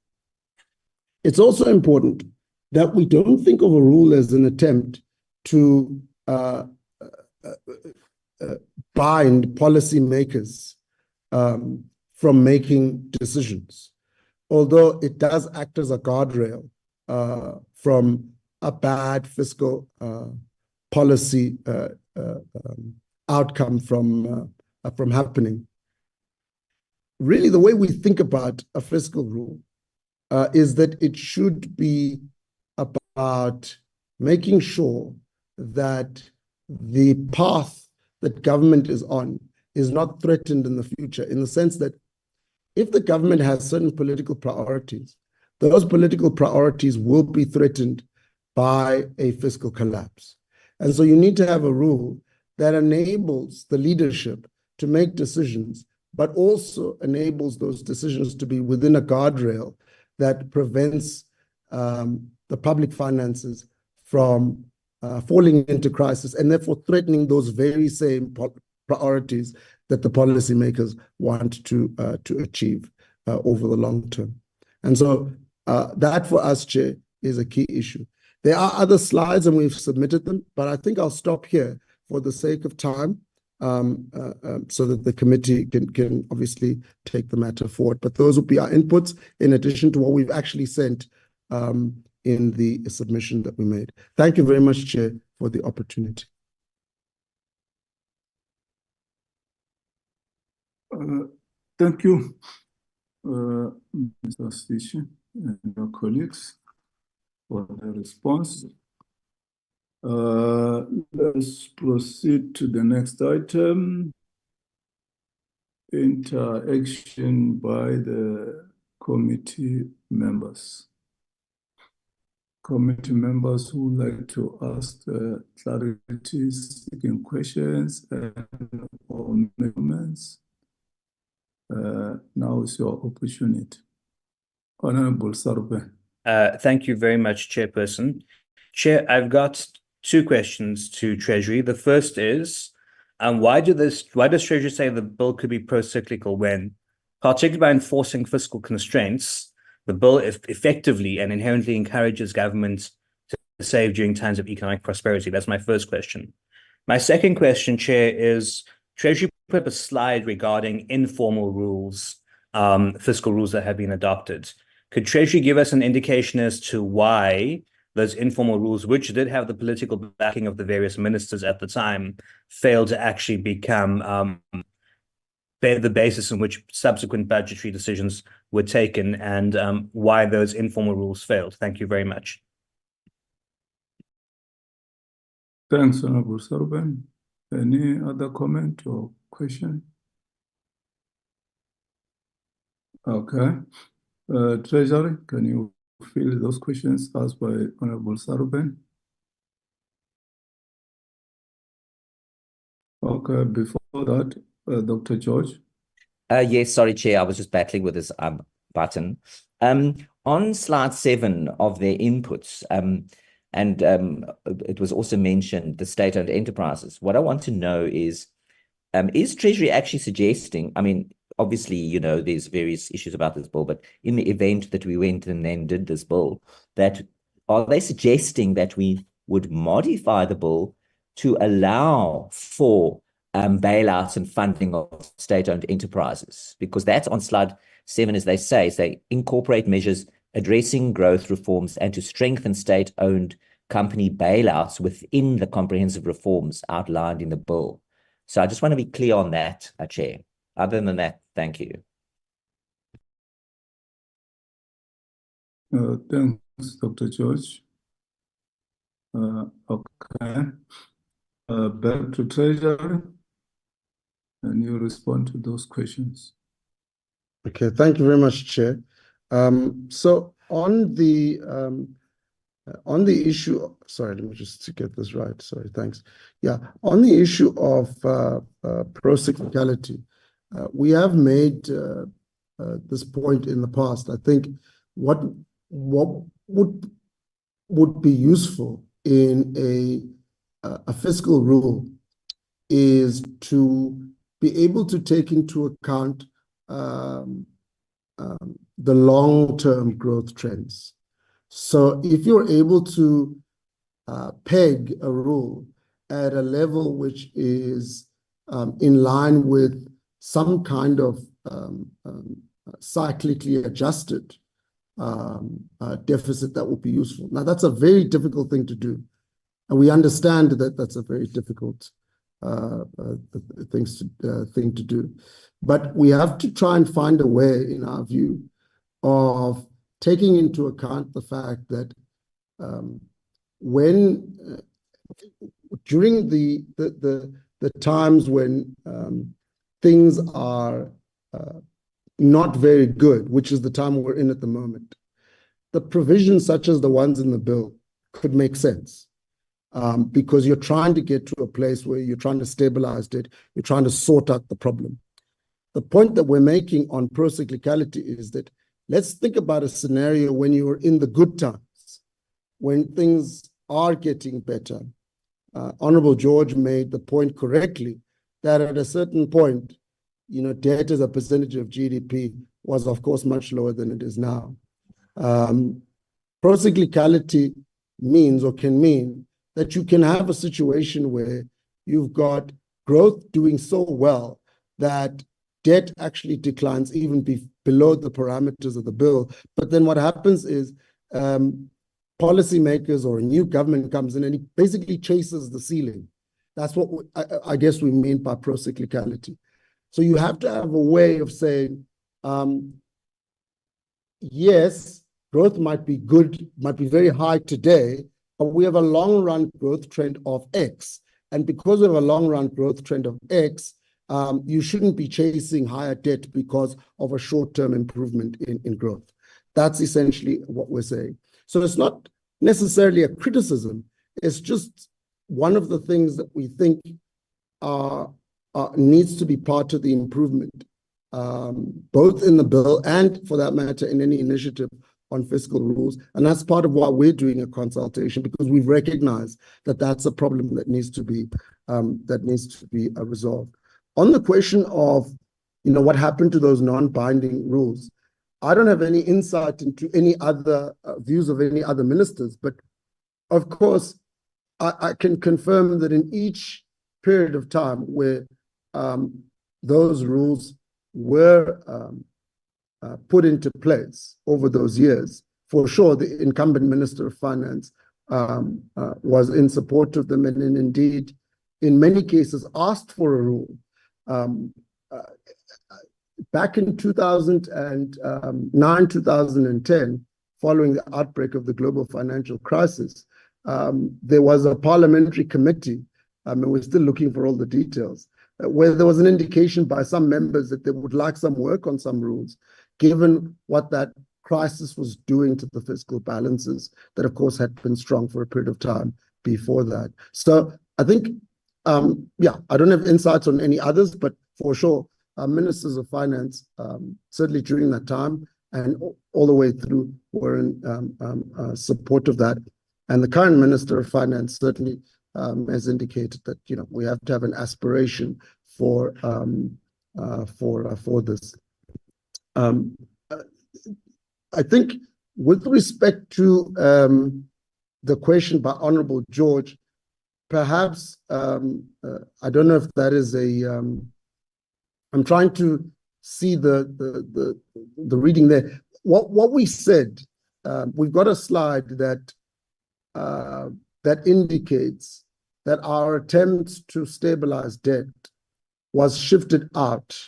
It's also important that we don't think of a rule as an attempt to bind policymakers from making decisions, although it does act as a guardrail from a bad fiscal policy outcome from happening. Really, the way we think about a fiscal rule is that it should be about making sure that the path that government is on is not threatened in the future, in the sense that if the government has certain political priorities, those political priorities will be threatened by a fiscal collapse. And so you need to have a rule that enables the leadership to make decisions, but also enables those decisions to be within a guardrail that prevents the public finances from falling into crisis and therefore threatening those very same priorities that the policymakers want to achieve over the long term. And so that for us, Chair, is a key issue. There are other slides and we've submitted them, but I think I'll stop here for the sake of time so that the committee can obviously take the matter forward. But those will be our inputs in addition to what we've actually sent in the submission that we made. Thank you very much, Chair, for the opportunity. Thank you, Mr. Stishi and your colleagues for the response. Let's proceed to the next item. Interaction by the committee members. Committee members who would like to ask clarity, seeking questions or comments. Now is your opportunity. Honorable Sarbe. Thank you very much, Chairperson. Chair, I've got two questions to Treasury. The first is, why does Treasury say the bill could be pro-cyclical when, particularly by enforcing fiscal constraints, the bill effectively and inherently encourages governments to save during times of economic prosperity? That's my first question. My second question, Chair, is Treasury put up a slide regarding informal rules, fiscal rules that have been adopted. Could Treasury give us an indication as to why those informal rules, which did have the political backing of the various ministers at the time, failed to actually become the basis on which subsequent budgetary decisions were taken, and why those informal rules failed? Thank you very much. Thanks, Honorable Sarben. Any other comment or question? Okay. Treasury, can you fill those questions asked by Honorable Sarben? Okay, before that, Dr. George. Yes, sorry, Chair, I was just battling with this button. On slide 7 of their inputs, it was also mentioned the state-owned enterprises. What I want to know is Treasury actually suggesting, I mean, obviously, you know, there's various issues about this bill, but in the event that we went and then did this bill, are they suggesting that we would modify the bill to allow for bailouts and funding of state-owned enterprises? Because that's on slide 7, as they say, is they incorporate measures addressing growth reforms and to strengthen state-owned company bailouts within the comprehensive reforms outlined in the bill. So I just want to be clear on that, Chair. Other than that, thank you. Thanks, Dr. George. Okay. Back to Treasury. And you respond to those questions. Okay, thank you very much, Chair. So on the issue, sorry, let me just get this right. Sorry, thanks. Yeah, on the issue of pro-cyclicality, we have made this point in the past. I think what would be useful in a fiscal rule is to be able to take into account the long-term growth trends. So if you're able to peg a rule at a level which is in line with some kind of cyclically adjusted deficit, that would be useful. Now, that's a very difficult thing to do. And we understand that that's a very difficult thing to do. But we have to try and find a way, in our view, of taking into account the fact that during the times when things are not very good, which is the time we're in at the moment, the provisions such as the ones in the bill could make sense. Because you're trying to get to a place where you're trying to stabilize it, you're trying to sort out the problem. The point that we're making on pro-cyclicality is that let's think about a scenario when you're in the good times, when things are getting better. Honorable George made the point correctly that at a certain point, debt as a percentage of GDP was, of course, much lower than it is now. Procyclicality means or can mean that you can have a situation where you've got growth doing so well that debt actually declines even below the parameters of the bill. But then what happens is policymakers or a new government comes in and it basically chases the ceiling. That's what I guess we mean by procyclicality. So you have to have a way of saying, yes, growth might be good, might be very high today, but we have a long run growth trend of X. And because we have a long run growth trend of X, you shouldn't be chasing higher debt because of a short-term improvement in growth. That's essentially what we're saying. So it's not necessarily a criticism. It's just one of the things that we think needs to be part of the improvement, both in the bill and, for that matter, in any initiative on fiscal rules. And that's part of why we're doing a consultation, because we've recognized that that's a problem that needs to be resolved. On the question of, what happened to those non-binding rules, I don't have any insight into any other views of any other ministers, but of course, I can confirm that in each period of time where those rules were put into place over those years, for sure, the incumbent Minister of Finance was in support of them, and indeed, in many cases, asked for a rule. Back in 2009, 2010, following the outbreak of the global financial crisis, there was a parliamentary committee, and we're still looking for all the details, where there was an indication by some members that they would like some work on some rules, given what that crisis was doing to the fiscal balances that, of course, had been strong for a period of time before that. So I think, I don't have insights on any others, but for sure, ministers of finance, certainly during that time and all the way through, were in support of that. And the current Minister of Finance certainly has indicated that we have to have an aspiration for this. I think with respect to the question by Honorable George, perhaps I don't know if that is I'm trying to see the reading there. What we said, we've got a slide that indicates that our attempts to stabilize debt was shifted out.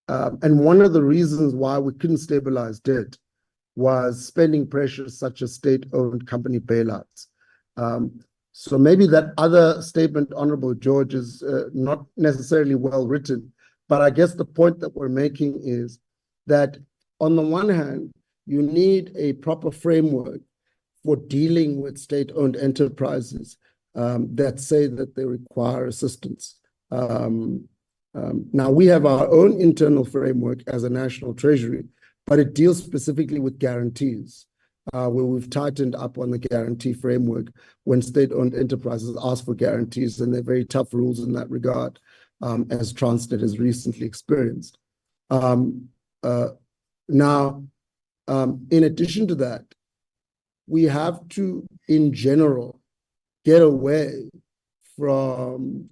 And one of the reasons why we couldn't stabilize debt was spending pressures such as state-owned company bailouts. So maybe that other statement, Honorable George, is not necessarily well written, but I guess the point that we're making is that on the one hand, you need a proper framework for dealing with state-owned enterprises that say that they require assistance. Now, we have our own internal framework as a National Treasury, but it deals specifically with guarantees, where we've tightened up on the guarantee framework when state-owned enterprises ask for guarantees, and they're very tough rules in that regard, as Transnet has recently experienced. Now, in addition to that, we have to, in general, get away from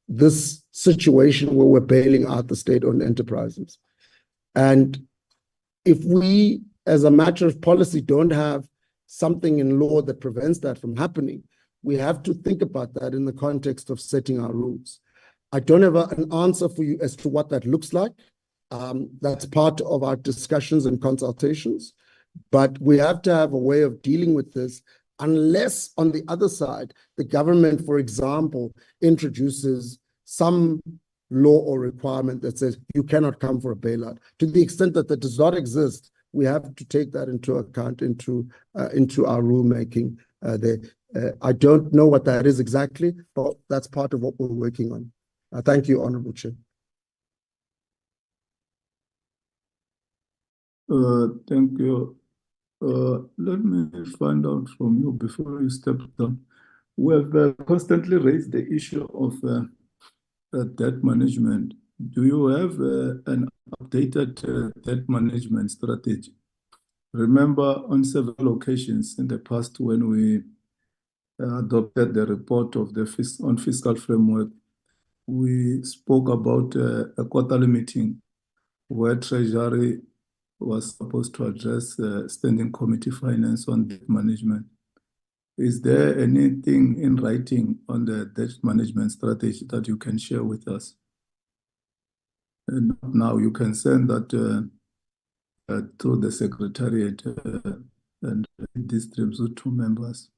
this situation where we're bailing out the state-owned enterprises. And if we, as a matter of policy, don't have something in law that prevents that from happening, we have to think about that in the context of setting our rules. I don't have an answer for you as to what that looks like. That's part of our discussions and consultations, but we have to have a way of dealing with this unless, on the other side, the government, for example, introduces some law or requirement that says you cannot come for a bailout. To the extent that that does not exist, we have to take that into account into our rulemaking there. I don't know what that is exactly, but that's part of what we're working on. Thank you, Honorable Chair. Thank you. Let me find out from you before you step down. We have constantly raised the issue of debt management. Do you have an updated debt management strategy? Remember, on several occasions in the past, when we adopted the report of the on fiscal framework, we spoke about a quarterly meeting where Treasury was supposed to address standing committee finance on debt management. Is there anything in writing on the debt management strategy that you can share with us? And now you can send that through the secretariat and distribute to members.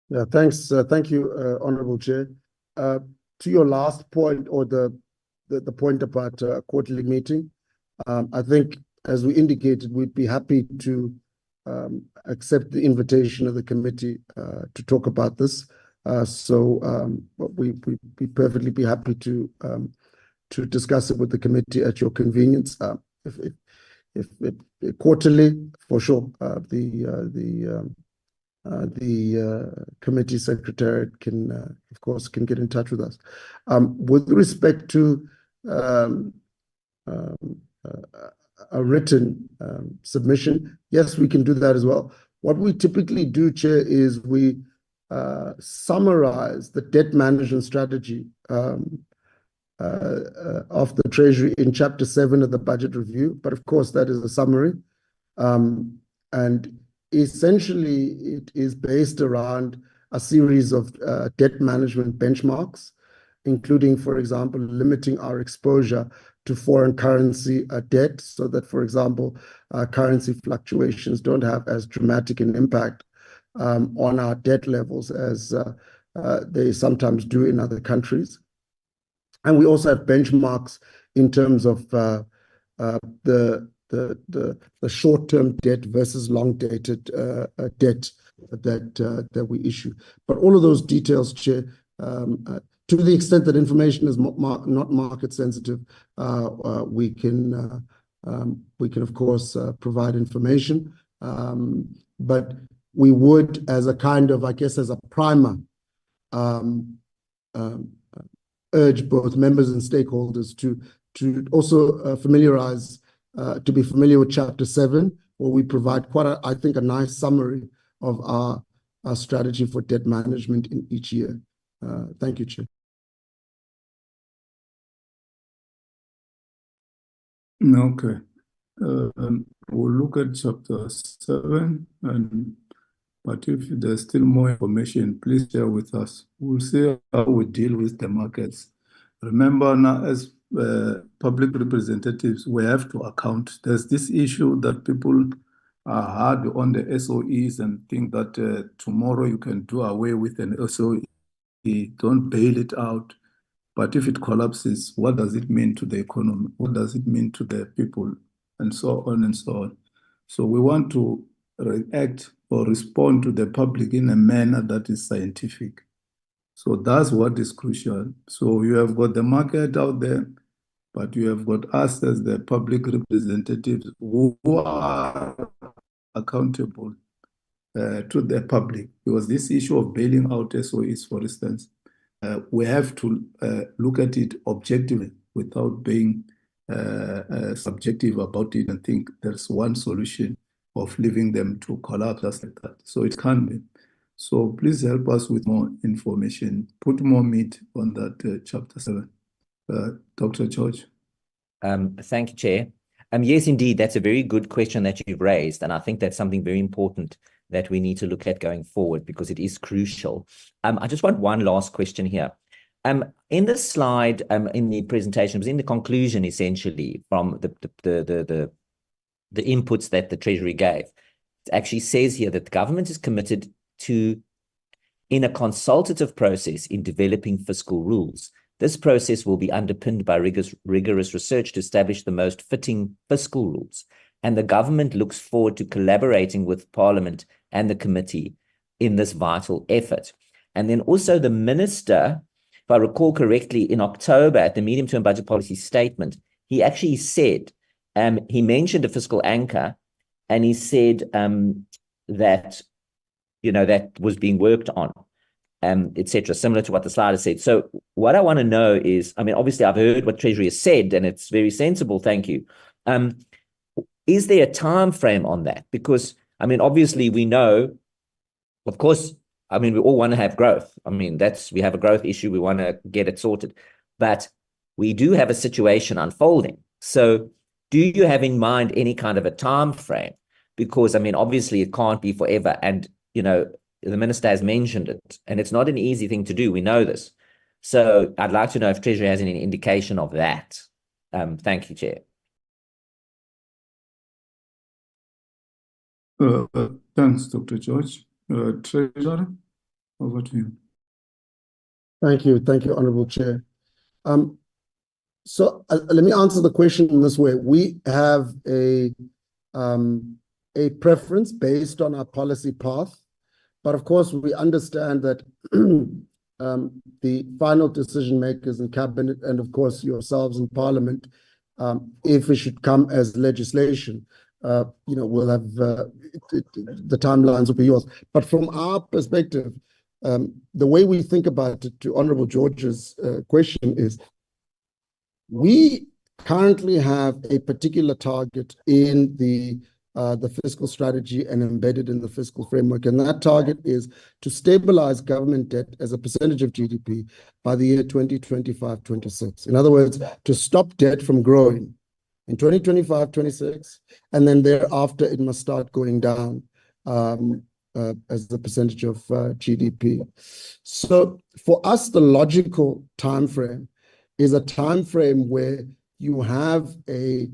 Yeah, thanks. Thank you, Honorable Chair. To your last point, or the point about a quarterly meeting, I think, as we indicated, we'd be happy to accept the invitation of the committee to talk about this. We'd perfectly be happy to discuss it with the committee at your convenience. If quarterly, for sure, the committee secretariat can, of course, get in touch with us. With respect to a written submission, yes, we can do that as well. What we typically do, Chair, is we summarize the debt management strategy of the Treasury in Chapter 7 of the budget review. But of course, that is a summary. And essentially, it is based around a series of debt management benchmarks, including, for example, limiting our exposure to foreign currency debt, so that, for example, currency fluctuations don't have as dramatic an impact on our debt levels as they sometimes do in other countries. And we also have benchmarks in terms of the short-term debt versus long-dated debt that we issue. But all of those details, Chair, to the extent that information is not market sensitive, we can of course provide information. But we would, as a kind of, I guess, as a primer, urge both members and stakeholders to also to be familiar with Chapter 7, where we provide quite I think, a nice summary of our strategy for debt management in each year. Thank you, Chair. Okay. We'll look at Chapter 7, but if there's still more information, please share with us. We'll see how we deal with the markets. Remember, now, as public representatives, we have to account. There's this issue that people are hard on the SOEs and think that tomorrow you can do away with an SOE. Don't bail it out. But if it collapses, what does it mean to the economy? What does it mean to the people? And so on and so on. So we want to react or respond to the public in a manner that is scientific. So that's what is crucial. So you have got the market out there, but you have got us as the public representatives who are accountable to the public. Because this issue of bailing out SOEs, for instance, we have to look at it objectively without being subjective about it and think there's one solution of leaving them to collapse just like that. So it can't be. So please help us with more information. Put more meat on that Chapter 7. Dr. George. Thank you, Chair. Yes, indeed, that's a very good question that you've raised. And I think that's something very important that we need to look at going forward, because it is crucial. I just want one last question here. In the slide, in the presentation, it was in the conclusion, essentially, from the inputs that the Treasury gave. It actually says here that the government is committed to, in a consultative process in developing fiscal rules. This process will be underpinned by rigorous research to establish the most fitting fiscal rules. And the government looks forward to collaborating with Parliament and the committee in this vital effort. And then also the minister, if I recall correctly, in October at the medium-term budget policy statement, he actually said, he mentioned a fiscal anchor, and he said that, that was being worked on, etc., similar to what the slide has said. So what I want to know is, I mean, obviously I've heard what Treasury has said, and it's very sensible, thank you. Is there a time frame on that? Because, I mean, obviously we know, of course, I mean, we all want to have growth. I mean, we have a growth issue, we want to get it sorted. But we do have a situation unfolding. So do you have in mind any kind of a time frame? Because, I mean, obviously it can't be forever. And, the minister has mentioned it, and it's not an easy thing to do. We know this. So I'd like to know if Treasury has any indication of that. Thank you, Chair. Thanks, Dr. George. Treasurer, over to you. Thank you, Honourable Chair. So let me answer the question in this way. We have a preference based on our policy path, but of course we understand that the final decision makers in Cabinet, and of course yourselves in Parliament, if it should come as legislation, we'll have the timelines will be yours. But from our perspective, the way we think about it, to Honourable George's question, is we currently have a particular target in the fiscal strategy and embedded in the fiscal framework, and that target is to stabilize government debt as a percentage of GDP by the year 2025-26. In other words, to stop debt from growing in 2025-26, and then thereafter it must start going down as the percentage of GDP. So for us, the logical time frame is a time frame where you have a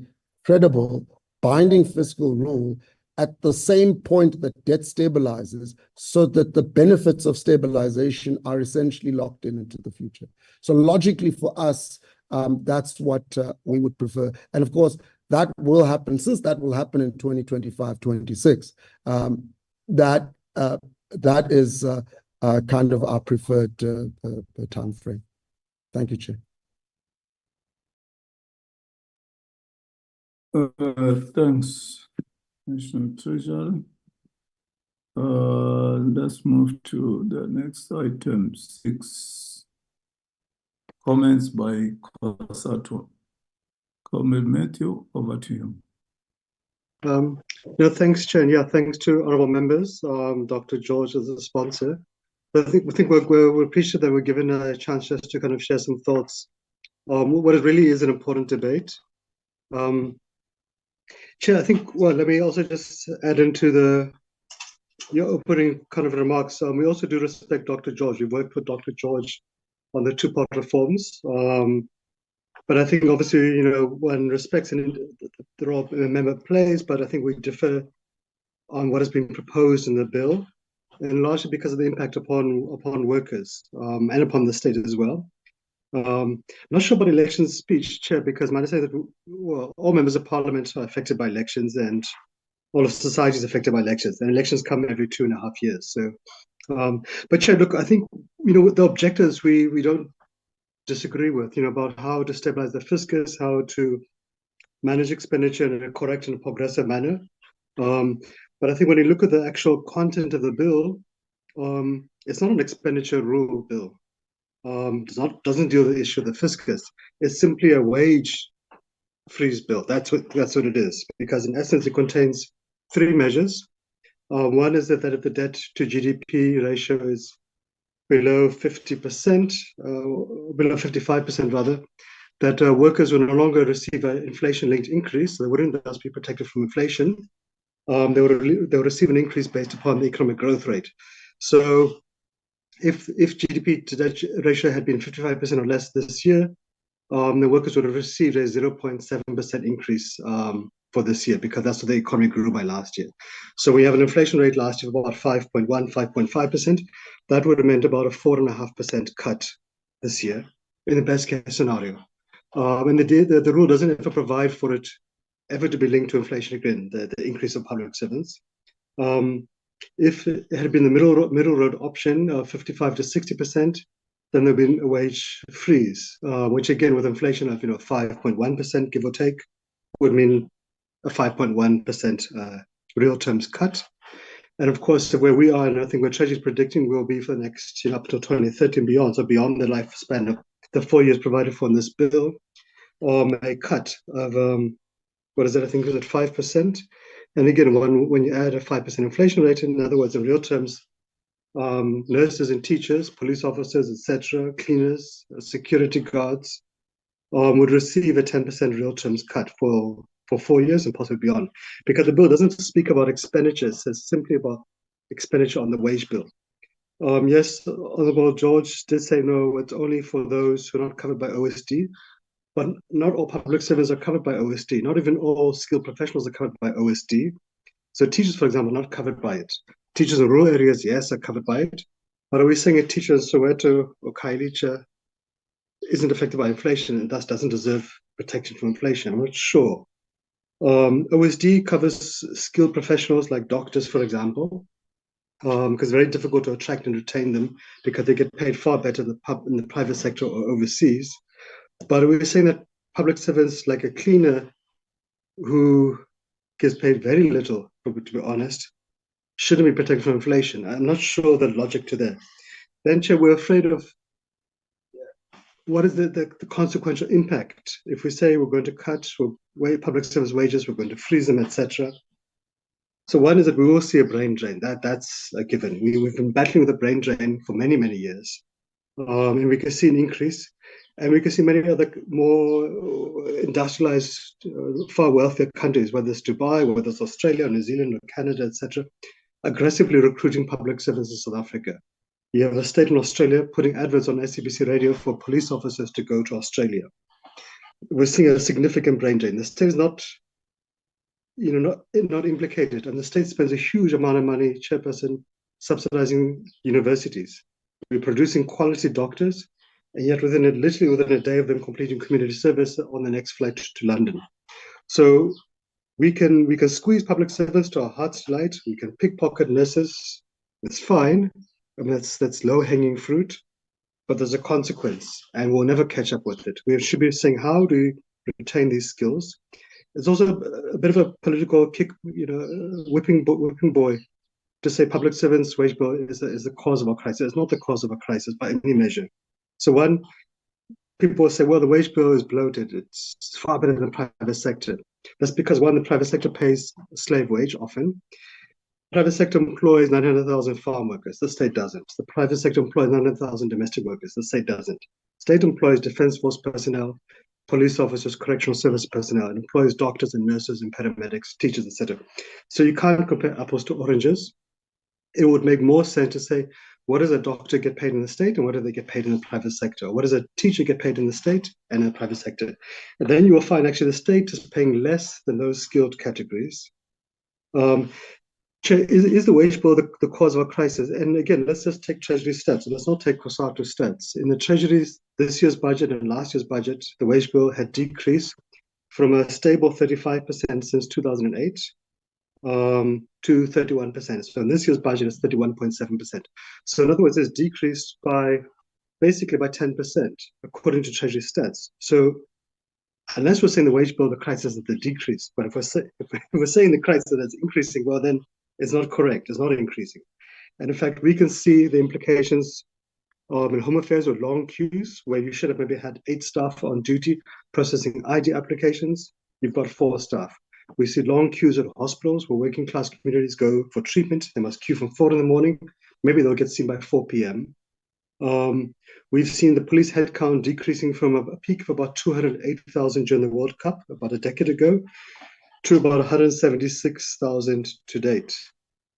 credible binding fiscal rule at the same point that debt stabilizes, so that the benefits of stabilization are essentially locked into the future. So logically for us, that's what we would prefer. And of course, that will happen, since that will happen in 2025-26. That is kind of our preferred time frame. Thank you, Chair. Thanks, National Treasury. Let's move to the next item 6. Comments by COSATU. Comrade Matthew, over to you. No, thanks, Chair. Yeah, thanks to honourable members, Dr. George as a sponsor. I think we're appreciative that we're given a chance just to kind of share some thoughts on what it really is an important debate. Chair, I think, well, let me also just add into your opening kind of remarks. We also do respect Dr. George. We've worked with Dr. George on the two-part reforms. But I think obviously, one respects the role a member plays, but I think we differ on what has been proposed in the bill, and largely because of the impact upon workers and upon the state as well. Not sure about elections speech, Chair, because might I say that all members of Parliament are affected by elections, and all of society is affected by elections, and elections come every 2.5 years. So, but Chair, look, I think the objectives we don't disagree with, about how to stabilize the fiscus, how to manage expenditure in a correct and progressive manner. But I think when you look at the actual content of the bill, it's not an expenditure rule bill. Doesn't deal with the issue of the fiscus. It's simply a wage freeze bill. That's what it is. Because in essence, it contains 3 measures. One is that if the debt to GDP ratio is below 50%, below 55% rather, that workers will no longer receive an inflation-linked increase. So they wouldn't thus be protected from inflation. They will receive an increase based upon the economic growth rate. So if GDP to debt ratio had been 55% or less this year, the workers would have received a 0.7% increase for this year, because that's what the economy grew by last year. So we have an inflation rate last year of about 5.1, 5.5%. That would have meant about a 4.5% cut this year in the best case scenario. And the rule doesn't ever provide for it ever to be linked to inflation again, the increase of public servants. If it had been the middle road option of 55 to 60%, then there'd been a wage freeze, which again, with inflation of 5.1%, give or take, would mean a 5.1% real terms cut. And of course, where we are, and I think where Treasury is predicting will be for the next, up to 2030 and beyond, so beyond the lifespan of the 4 years provided for in this bill, a cut of, what is it, I think it was at 5%. And again, when you add a 5% inflation rate, in other words, in real terms, nurses and teachers, police officers, etc., cleaners, security guards, would receive a 10% real terms cut for 4 years and possibly beyond. Because the bill doesn't speak about expenditures, it's simply about expenditure on the wage bill. Yes, Honorable George did say no, it's only for those who are not covered by OSD, but not all public servants are covered by OSD. Not even all skilled professionals are covered by OSD. So teachers, for example, are not covered by it. Teachers in rural areas, yes, are covered by it. But are we saying a teacher in Soweto or Khayelitsha isn't affected by inflation and thus doesn't deserve protection from inflation? I'm not sure. OSD covers skilled professionals like doctors, for example, because it's very difficult to attract and retain them because they get paid far better in the private sector or overseas. But we're saying that public servants like a cleaner who gets paid very little, to be honest, shouldn't be protected from inflation. I'm not sure the logic to that. Then, Chair, we're afraid of what is the consequential impact if we say we're going to cut public service wages, we're going to freeze them, etc. So one is that we will see a brain drain. That's a given. We've been battling with a brain drain for many, many years. And we can see an increase. And we can see many other more industrialized, far wealthier countries, whether it's Dubai, whether it's Australia, or New Zealand, or Canada, etc., aggressively recruiting public servants in South Africa. You have a state in Australia putting adverts on SABC radio for police officers to go to Australia. We're seeing a significant brain drain. The state is not implicated, and the state spends a huge amount of money, Chairperson, subsidizing universities. We're producing quality doctors, and yet literally within a day of them completing community service on the next flight to London. So we can squeeze public servants to our heart's delight. We can pickpocket nurses. It's fine. I mean, that's low-hanging fruit, but there's a consequence, and we'll never catch up with it. We should be saying, how do we retain these skills? It's also a bit of a political kick, whipping boy to say public servants' wage bill is the cause of our crisis. It's not the cause of our crisis by any measure. So one, people say, well, the wage bill is bloated. It's far better than the private sector. That's because, one, the private sector pays a slave wage often. The private sector employs 900,000 farm workers. The state doesn't. The private sector employs 900,000 domestic workers. The state doesn't. State employs defense force personnel, police officers, correctional service personnel. It employs doctors and nurses and paramedics, teachers, etc. So you can't compare apples to oranges. It would make more sense to say, what does a doctor get paid in the state and what do they get paid in the private sector? What does a teacher get paid in the state and in the private sector? And then you will find actually the state is paying less than those skilled categories. Is the wage bill the cause of our crisis? And again, let's just take Treasury stats. Let's not take COSATU stats. In the Treasury's this year's budget and last year's budget, the wage bill had decreased from a stable 35% since 2008 to 31%. So in this year's budget, it's 31.7%. So in other words, it's decreased by basically by 10%, according to Treasury stats. So unless we're saying the wage bill, the crisis is the decrease, but if we're saying the crisis is increasing, well, then it's not correct. It's not increasing. And in fact, we can see the implications in Home Affairs with long queues, where you should have maybe had 8 staff on duty processing ID applications. You've got 4 staff. We see long queues at hospitals where working class communities go for treatment. They must queue from 4 in the morning. Maybe they'll get seen by 4 p.m. We've seen the police headcount decreasing from a peak of about 208,000 during the World Cup about a decade ago to about 176,000 to date.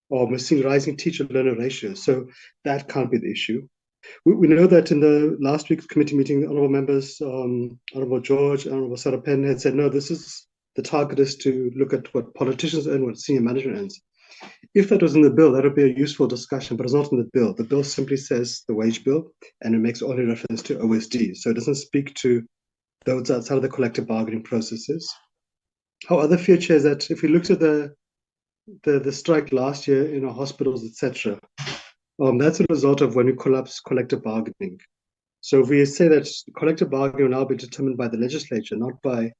We're seeing rising teacher-learner ratios. So that can't be the issue. We know that in the last week's committee meeting, the honourable members, Honourable George, Honourable Sarah Penn had said, no, the target is to look at what politicians earn, what senior management earns. If that was in the bill, that would be a useful discussion, but it's not in the bill. The bill simply says the wage bill, and it makes only reference to OSD. So it doesn't speak to those outside of the collective bargaining processes. Our other fear, Chair, is that if we looked at the strike last year in our hospitals, etc., that's a result of when we collapse collective bargaining. So if we say that collective bargaining will now be determined by the legislature, not by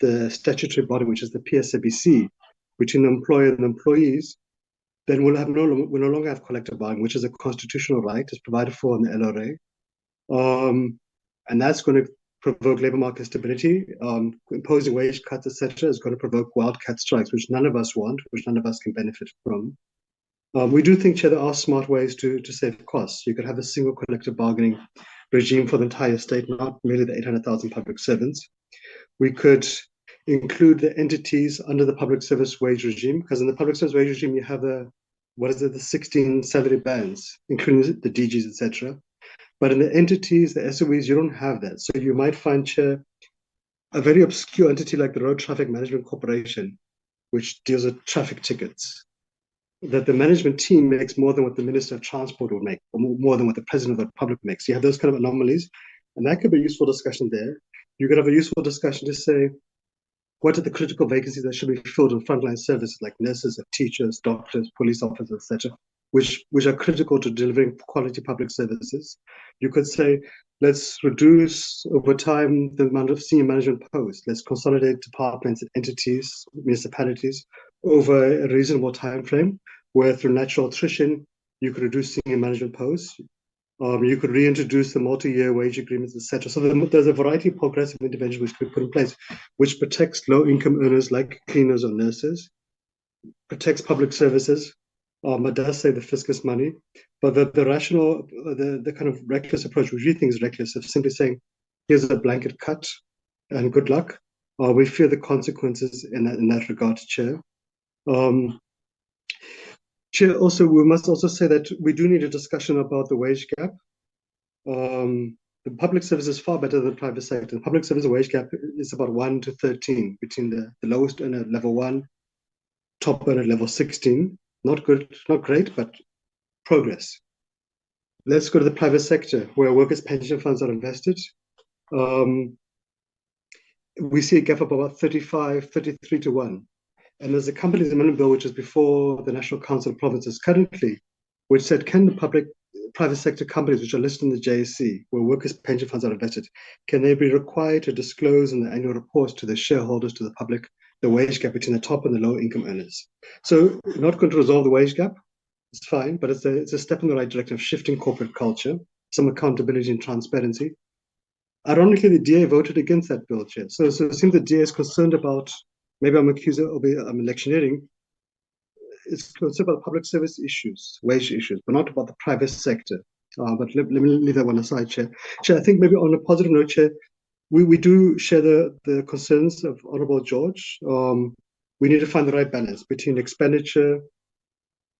the statutory body, which is the PSABC, between the employer and the employees, then we'll no longer have collective bargaining, which is a constitutional right, as provided for in the LRA. And that's going to provoke labor market instability. Imposing wage cuts, etc., is going to provoke wildcat strikes, which none of us want, which none of us can benefit from. We do think, Chair, there are smart ways to save costs. You could have a single collective bargaining regime for the entire state, not merely the 800,000 public servants. We could include the entities under the public service wage regime, because in the public service wage regime, you have the 16 salary bands, including the DGs, etc. But in the entities, the SOEs, you don't have that. So you might find, Chair, a very obscure entity like the Road Traffic Management Corporation, which deals with traffic tickets, that the management team makes more than what the Minister of Transport would make, or more than what the President of the Republic makes. You have those kind of anomalies, and that could be a useful discussion there. You could have a useful discussion to say, what are the critical vacancies that should be filled in frontline services like nurses, teachers, doctors, police officers, etc., which are critical to delivering quality public services? You could say, let's reduce over time the amount of senior management posts. Let's consolidate departments and entities, municipalities, over a reasonable time frame, where through natural attrition, you could reduce senior management posts. You could reintroduce the multi-year wage agreements, etc. So there's a variety of progressive interventions which could be put in place, which protects low-income earners like cleaners or nurses, protects public services, but does save the fiscus money. But the rational, the kind of reckless approach, which we think is reckless, of simply saying, here's a blanket cut and good luck, we fear the consequences in that regard, Chair. Chair, also, we must also say that we do need a discussion about the wage gap. The public service is far better than the private sector. The public service wage gap is about 1 to 13 between the lowest earner at level 1, top earner at level 16. Not good, not great, but progress. Let's go to the private sector, where workers' pension funds are invested. We see a gap of about 33 to 1. And there's a companies amendment bill, which is before the National Council of Provinces currently, which said, can the private sector companies which are listed in the JSE, where workers' pension funds are invested, can they be required to disclose in the annual reports to the shareholders, to the public, the wage gap between the top and the low income earners? So not going to resolve the wage gap, it's fine, but it's a step in the right direction of shifting corporate culture, some accountability and transparency. Ironically, the DA voted against that bill, Chair. So it seems the DA is concerned about, maybe I'm electioneering, it's concerned about public service issues, wage issues, but not about the private sector. But let me leave that one aside, Chair. Chair, I think maybe on a positive note, Chair, we do share the concerns of Honourable George. We need to find the right balance between expenditure,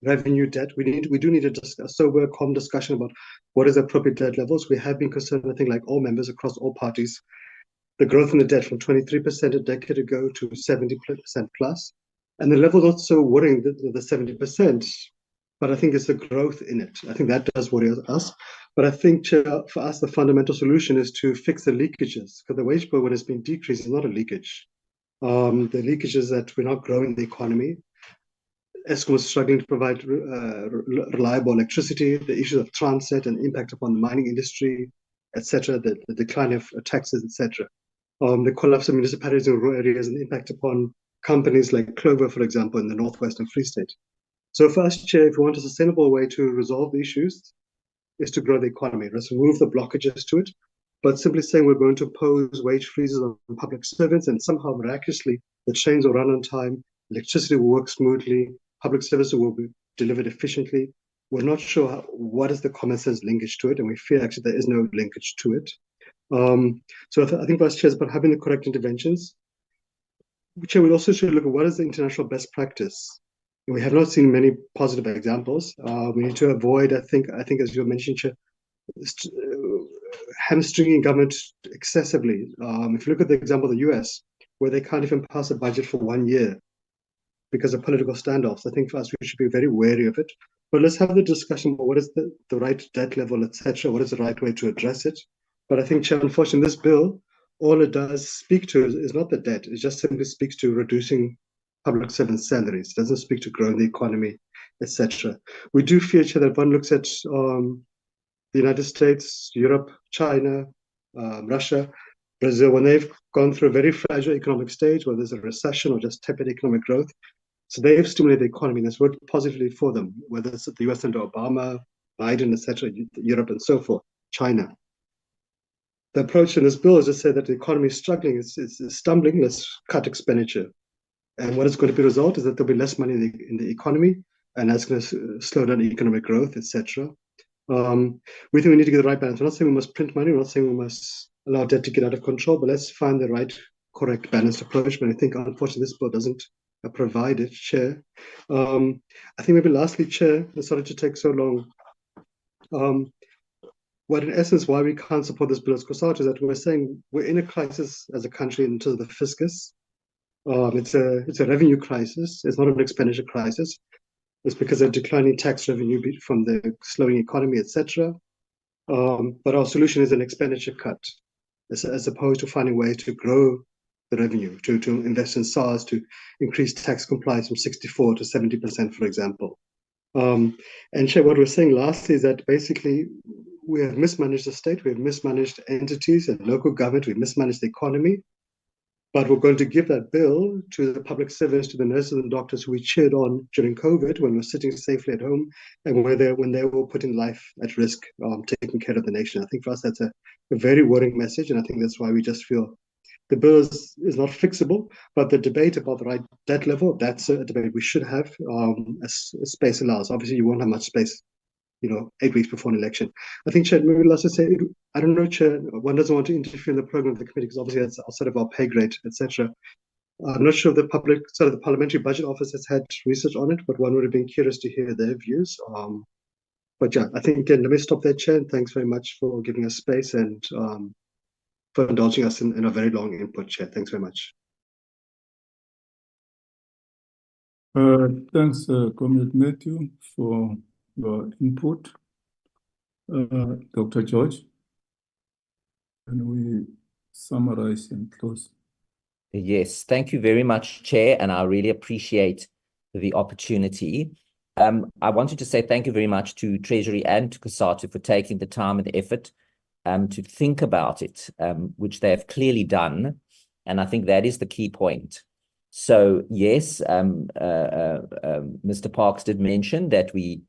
revenue, debt. We do need a sober, calm discussion about what is the appropriate debt levels. We have been concerned, I think, like all members across all parties, the growth in the debt from 23% a decade ago to 70% plus. And the level not so worrying, the 70%, but I think it's the growth in it. I think that does worry us. But I think, Chair, for us, the fundamental solution is to fix the leakages, because the wage bill, when it's been decreased, is not a leakage. The leakage is that we're not growing the economy. Eskom is struggling to provide reliable electricity, the issues of transit and impact upon the mining industry, etc., the decline of taxes, etc. The collapse of municipalities in rural areas and the impact upon companies like Clover, for example, in the Northwestern Free State. So for us, Chair, if we want a sustainable way to resolve the issues, is to grow the economy. Let's remove the blockages to it. But simply saying we're going to impose wage freezes on public servants and somehow miraculously the trains will run on time, electricity will work smoothly, public services will be delivered efficiently. We're not sure what is the common sense linkage to it, and we fear actually there is no linkage to it. So I think Vice Chair is about having the correct interventions. Chair, we also should look at what is the international best practice. And we have not seen many positive examples. We need to avoid, I think as you mentioned, Chair, hamstringing government excessively. If you look at the example of the US, where they can't even pass a budget for 1 year because of political standoffs, I think for us we should be very wary of it. But let's have the discussion about what is the right debt level, etc. What is the right way to address it? But I think, Chair, unfortunately, this bill, all it does speak to is not the debt. It just simply speaks to reducing public servant salaries. It doesn't speak to growing the economy, etc. We do fear, Chair, that one looks at the United States, Europe, China, Russia, Brazil, when they've gone through a very fragile economic stage, whether there's a recession or just tepid economic growth, So they've stimulated the economy and it's worked positively for them, whether it's the US under Obama, Biden, etc., Europe, and so forth, China. The approach in this bill is to say that the economy is struggling, it's stumbling, let's cut expenditure. And what is going to be the result is that there'll be less money in the economy, and that's going to slow down economic growth, etc. We think we need to get the right balance. We're not saying we must print money, we're not saying we must allow debt to get out of control, but let's find the right, correct, balanced approach. But I think, unfortunately, this bill doesn't provide it, Chair. I think maybe lastly, Chair, sorry to take so long. What in essence why we can't support this bill as COSATU is that we're saying we're in a crisis as a country in terms of the fiscus. It's a revenue crisis. It's not an expenditure crisis. It's because of declining tax revenue from the slowing economy, etc. But our solution is an expenditure cut, as opposed to finding ways to grow the revenue, to invest in SARS, to increase tax compliance from 64 to 70%, for example. And Chair, what we're saying lastly is that basically we have mismanaged the state, we have mismanaged entities and local government, we've mismanaged the economy, but we're going to give that bill to the public servants, to the nurses and doctors who we cheered on during COVID when we're sitting safely at home and when they were putting life at risk, taking care of the nation. I think for us that's a very worrying message, and I think that's why we just feel the bill is not fixable, but the debate about the right debt level, that's a debate we should have as space allows. Obviously, you won't have much space, 8 weeks before an election. I think, Chair, maybe let's just say, I don't know, Chair, one doesn't want to interfere in the program of the committee because obviously that's outside of our pay grade, etc. I'm not sure if the Parliamentary Budget Office has had research on it, but one would have been curious to hear their views. But yeah, I think, again, let me stop there, Chair, and thanks very much for giving us space and for indulging us in a very long input, Chair. Thanks very much. Thanks, Comrade Matthew, for your input. Dr. George, can we summarize and close? Yes, thank you very much, Chair, and I really appreciate the opportunity. I wanted to say thank you very much to Treasury and to COSATU for taking the time and the effort to think about it, which they have clearly done, and I think that is the key point. So yes, Mr. Parks did mention that we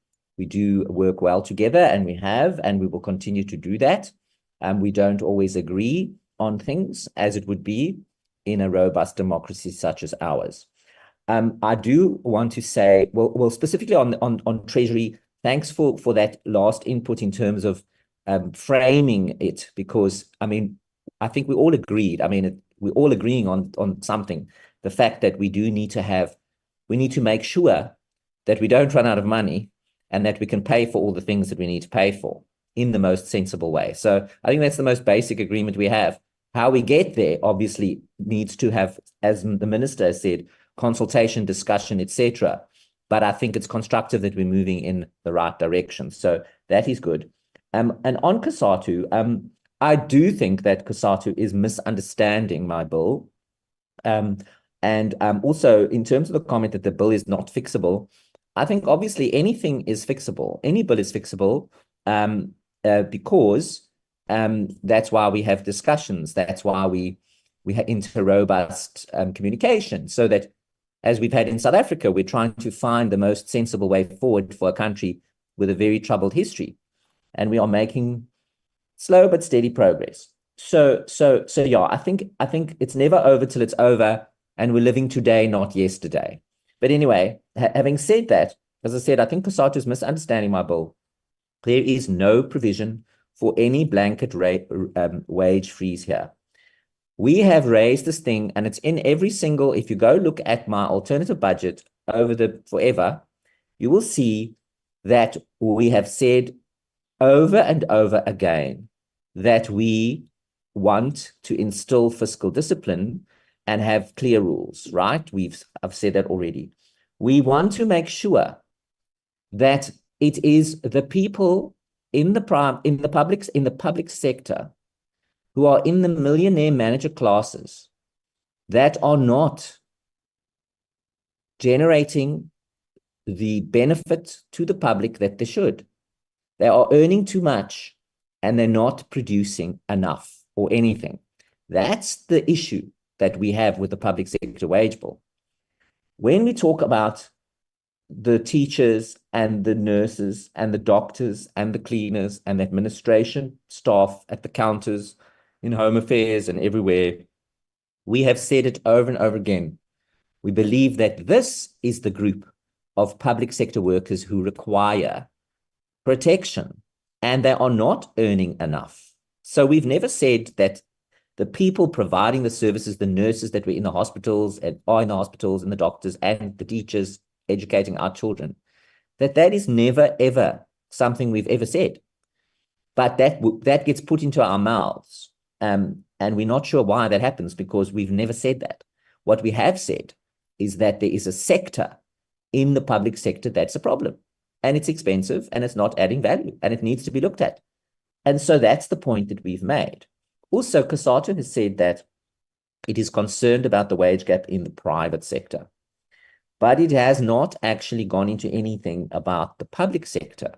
do work well together, and we have, and we will continue to do that. We don't always agree on things, as it would be in a robust democracy such as ours. I do want to say, well, specifically on Treasury, thanks for that last input in terms of framing it, because I mean, I think we all agreed. I mean, we're all agreeing on something. The fact that we need to make sure that we don't run out of money and that we can pay for all the things that we need to pay for in the most sensible way. So I think that's the most basic agreement we have. How we get there obviously needs to have, as the Minister has said, consultation, discussion, etc. But I think it's constructive that we're moving in the right direction. So that is good. And on COSATU, I do think that COSATU is misunderstanding my bill. And also, in terms of the comment that the bill is not fixable, I think obviously anything is fixable. Any bill is fixable because that's why we have discussions. That's why we have inter-robust communication, so that, as we've had in South Africa, we're trying to find the most sensible way forward for a country with a very troubled history. And we are making slow but steady progress. So yeah, I think it's never over till it's over, and we're living today, not yesterday. But anyway, having said that, as I said, I think COSATU is misunderstanding my bill. There is no provision for any blanket wage freeze here. We have raised this thing, and it's in every single, if you go look at my alternative budget over the forever, you will see that we have said over and over again that we want to instill fiscal discipline and have clear rules, right? I've said that already. We want to make sure that it is the people in the public sector who are in the millionaire manager classes that are not generating the benefit to the public that they should. They are earning too much and they're not producing enough or anything. That's the issue that we have with the public sector wage bill. when we talk about the teachers and the nurses and the doctors and the cleaners and the administration staff at the counters in Home Affairs and everywhere, we have said it over and over again. We believe that this is the group of public sector workers who require protection, and they are not earning enough. So we've never said that the people providing the services, the nurses that were in the hospitals and are in the hospitals, and the doctors and the teachers educating our children, that is never, ever something we've ever said. But that gets put into our mouths. And we're not sure why that happens, because we've never said that. What we have said is that there is a sector in the public sector that's a problem. And it's expensive and it's not adding value and it needs to be looked at. And so that's the point that we've made. Also, COSATU has said that it is concerned about the wage gap in the private sector, but it has not actually gone into anything about the public sector,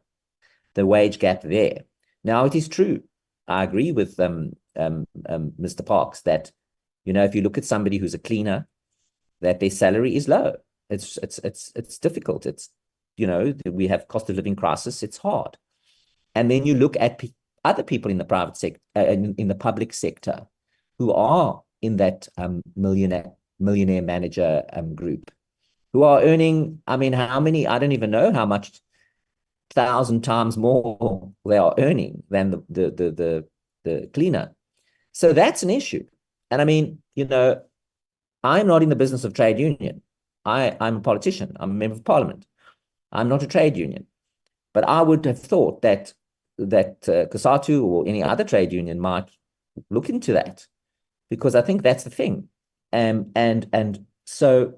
the wage gap there. Now, it is true. I agree with Mr. Parks that, if you look at somebody who's a cleaner, that their salary is low. It's difficult. We have cost of living crisis. It's hard. And then you look at other people in the private sector, in the public sector, who are in that millionaire manager group, who are earning, how many? I don't even know how much, 1,000 times more they are earning than the cleaner. So that's an issue. And I'm not in the business of trade union. I'm a politician. I'm a member of parliament. I'm not a trade union. But I would have thought that COSATU or any other trade union might look into that, because I think that's the thing. And so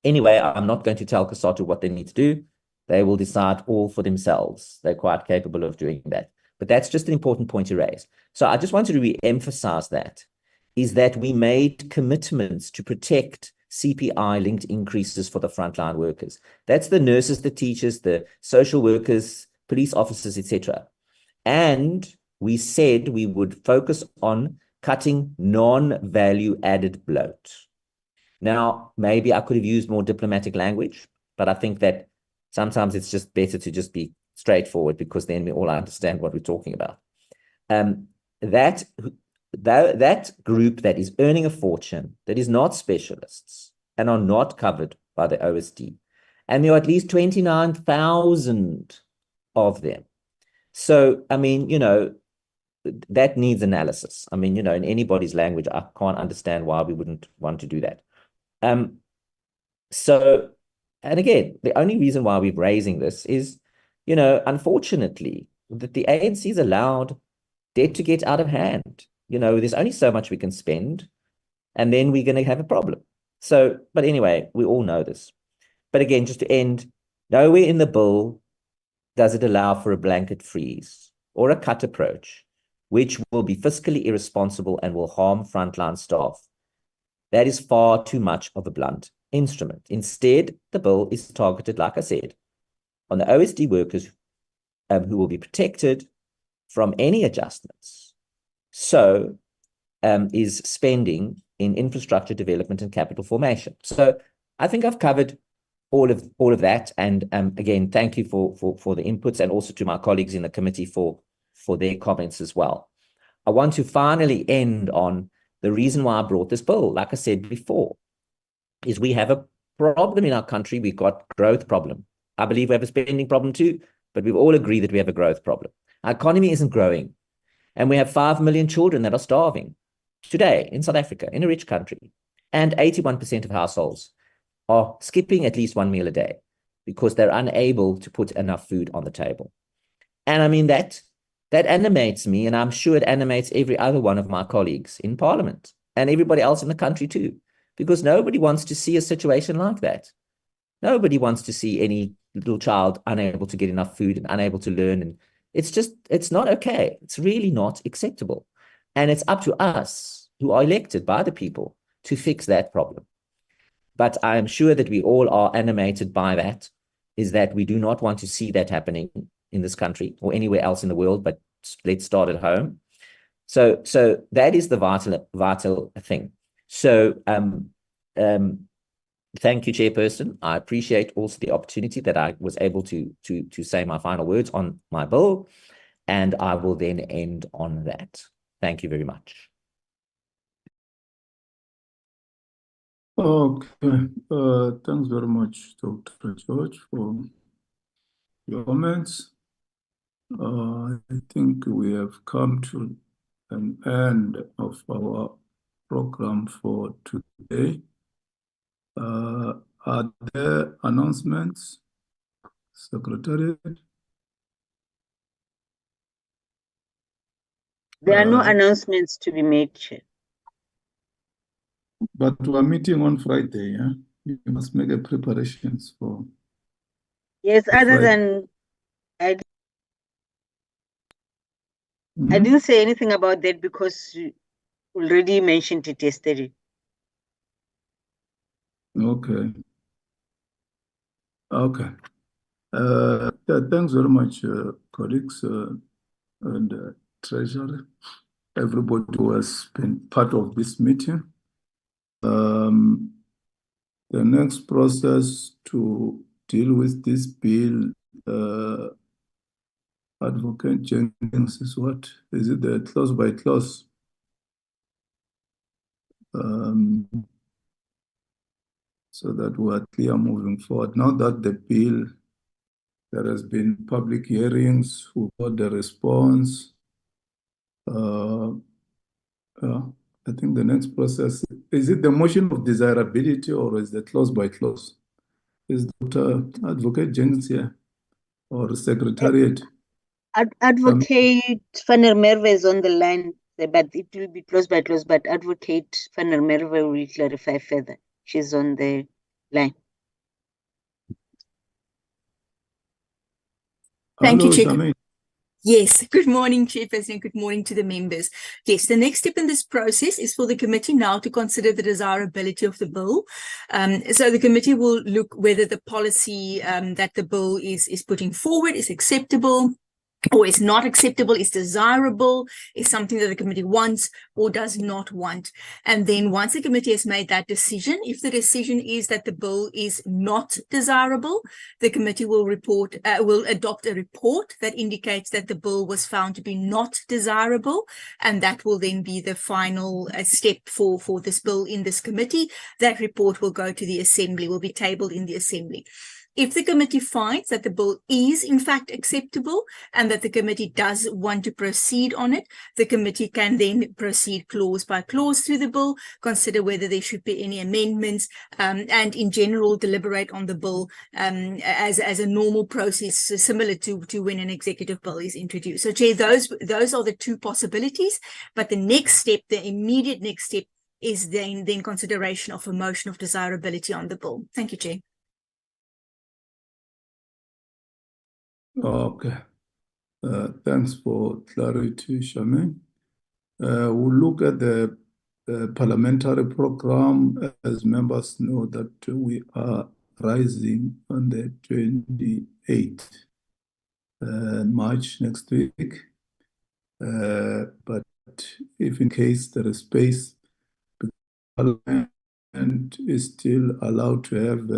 anyway, I'm not going to tell COSATU what they need to do. They will decide all for themselves. They're quite capable of doing that. But that's just an important point to raise. So I just wanted to re-emphasize that, is that we made commitments to protect CPI-linked increases for the frontline workers. That's the nurses, the teachers, the social workers, police officers, etc. And we said we would focus on cutting non-value added bloat. Now, maybe I could have used more diplomatic language, but I think that sometimes it's just better to just be straightforward, because then we all understand what we're talking about. That group that is earning a fortune, that is not specialists and are not covered by the OSD, and there are at least 29,000 of them. So, that needs analysis. In anybody's language, I can't understand why we wouldn't want to do that. So, and again, the only reason why we're raising this is, unfortunately, that the ANC has allowed debt to get out of hand. There's only so much we can spend, and then we're going to have a problem. So, but anyway, we all know this. But again, just to end, nowhere in the bill does it allow for a blanket freeze or a cut approach, which will be fiscally irresponsible and will harm frontline staff. That is far too much of a blunt instrument. Instead, the bill is targeted, like I said, on the OSD workers who will be protected from any adjustments. So is spending in infrastructure development and capital formation. So I think I've covered all of that. And again, thank you for the inputs, and also to my colleagues in the committee for their comments as well. I want to finally end on the reason why I brought this bill. Like I said before, is we have a problem in our country. We've got growth problem. I believe we have a spending problem too, but we've all agreed that we have a growth problem. Our economy isn't growing, and we have 5 million children that are starving today in South Africa, in a rich country, and 81% of households are skipping at least one meal a day because they're unable to put enough food on the table. And that animates me, and I'm sure it animates every other one of my colleagues in Parliament and everybody else in the country too, because nobody wants to see a situation like that. Nobody wants to see any little child unable to get enough food and unable to learn. And it's not okay. It's really not acceptable. And it's up to us who are elected by the people to fix that problem. But I am sure that we all are animated by that, is that we do not want to see that happening in this country or anywhere else in the world, but let's start at home. So that is the vital thing. So thank you, Chairperson. I appreciate also the opportunity that I was able to say my final words on my bill, and I will then end on that. Thank you very much. Okay, thanks very much, Dr. George, for your comments. I think we have come to an end of our program for today. Are there announcements, Secretariat? There are no announcements to be made, Chair. But we're meeting on Friday, yeah? You must make a preparations for. Yes, other Friday. than I didn't say anything about that because you already mentioned it yesterday. Okay. Okay. Yeah, thanks very much, colleagues and Treasury, everybody who has been part of this meeting. The next process to deal with this bill, Advocate Jenkins, is what? Is it the clause by clause? So that we're clear moving forward. Now that the bill, there has been public hearings, who got the response. I think the next process, is it the motion of desirability or is it clause by clause? Is Dr. Advocate Jenkins here or Secretariat? Advocate Van der Merwe is on the line, but it will be close by close, but Advocate Van der Merwe will clarify further. She's on the line. Thank Hello, you, Chair. Charmaine. Yes, good morning, Chairperson. Good morning to the members. Yes, the next step in this process is for the committee now to consider the desirability of the bill. So the committee will look whether the policy that the bill is putting forward is acceptable, or is not acceptable, is desirable, is something that the committee wants or does not want. And then once the committee has made that decision, if the decision is that the bill is not desirable, the committee will adopt a report that indicates that the bill was found to be not desirable, and that will then be the final step for this bill in this committee. That report will go to the Assembly, will be tabled in the Assembly. If the committee finds that the bill is in fact acceptable and that the committee does want to proceed on it, the committee can then proceed clause by clause through the bill, consider whether there should be any amendments, and in general deliberate on the bill as a normal process, similar to when an executive bill is introduced. So, Chair, those are the two possibilities. But the next step, the immediate next step, is then consideration of a motion of desirability on the bill. Thank you, Chair. Okay. Thanks for clarity, Charmaine. We'll look at the parliamentary program. As members know that we are rising on the 28th March next week. But if in case there is space, the Parliament is still allowed to have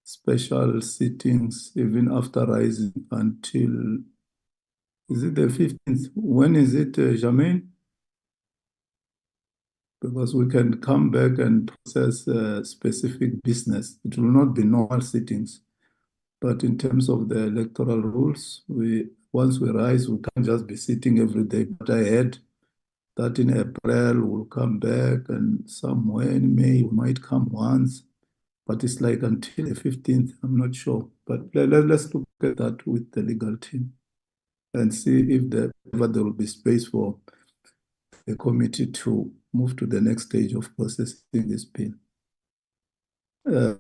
special sittings even after rising until, is it the 15th? When is it, Jermaine? Because we can come back and process specific business. It will not be normal sittings. But in terms of the electoral rules, once we rise, we can't just be sitting every day. But I heard that in April we'll come back, and somewhere in May we might come once. But it's like until the 15th, I'm not sure. But let's look at that with the legal team and see if there will be space for the committee to move to the next stage of processing this bill. Thanks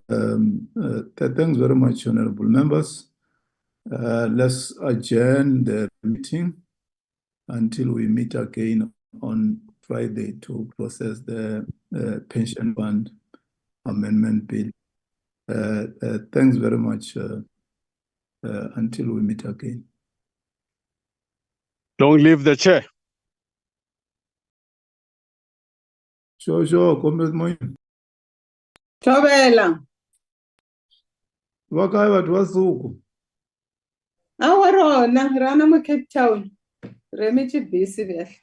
very much, honorable members. Let's adjourn the meeting until we meet again on Friday to process the pension fund amendment bill. Thanks very much until we meet again. Don't leave the chair. Sure, Comrade Moyo. Thobela. Va kae batho ba Soko? Awa rona rana mo Cape Town. Re emetse bese bjale.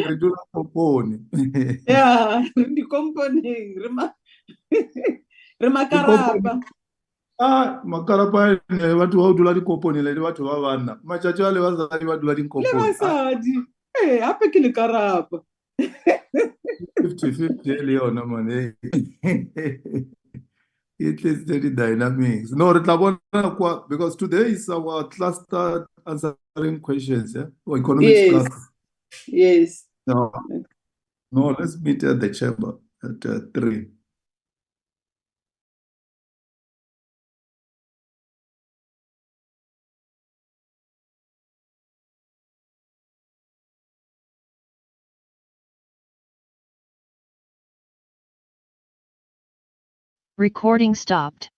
Re dula Popone. Ya, di komponeng re makarapa. Ah, makarapa ne batho ba ho dula dikopone le batho ba banna. Matjatji a le basadi ba dula Le dikopone. basadi. Hape ke le karapa. 50-50 le yona man. It is very dynamics. No, re tla bona kwa because today is our cluster answering questions, yeah? Or economics Yes, cluster. yes. No, no, let's meet at the chamber at 3. Recording stopped.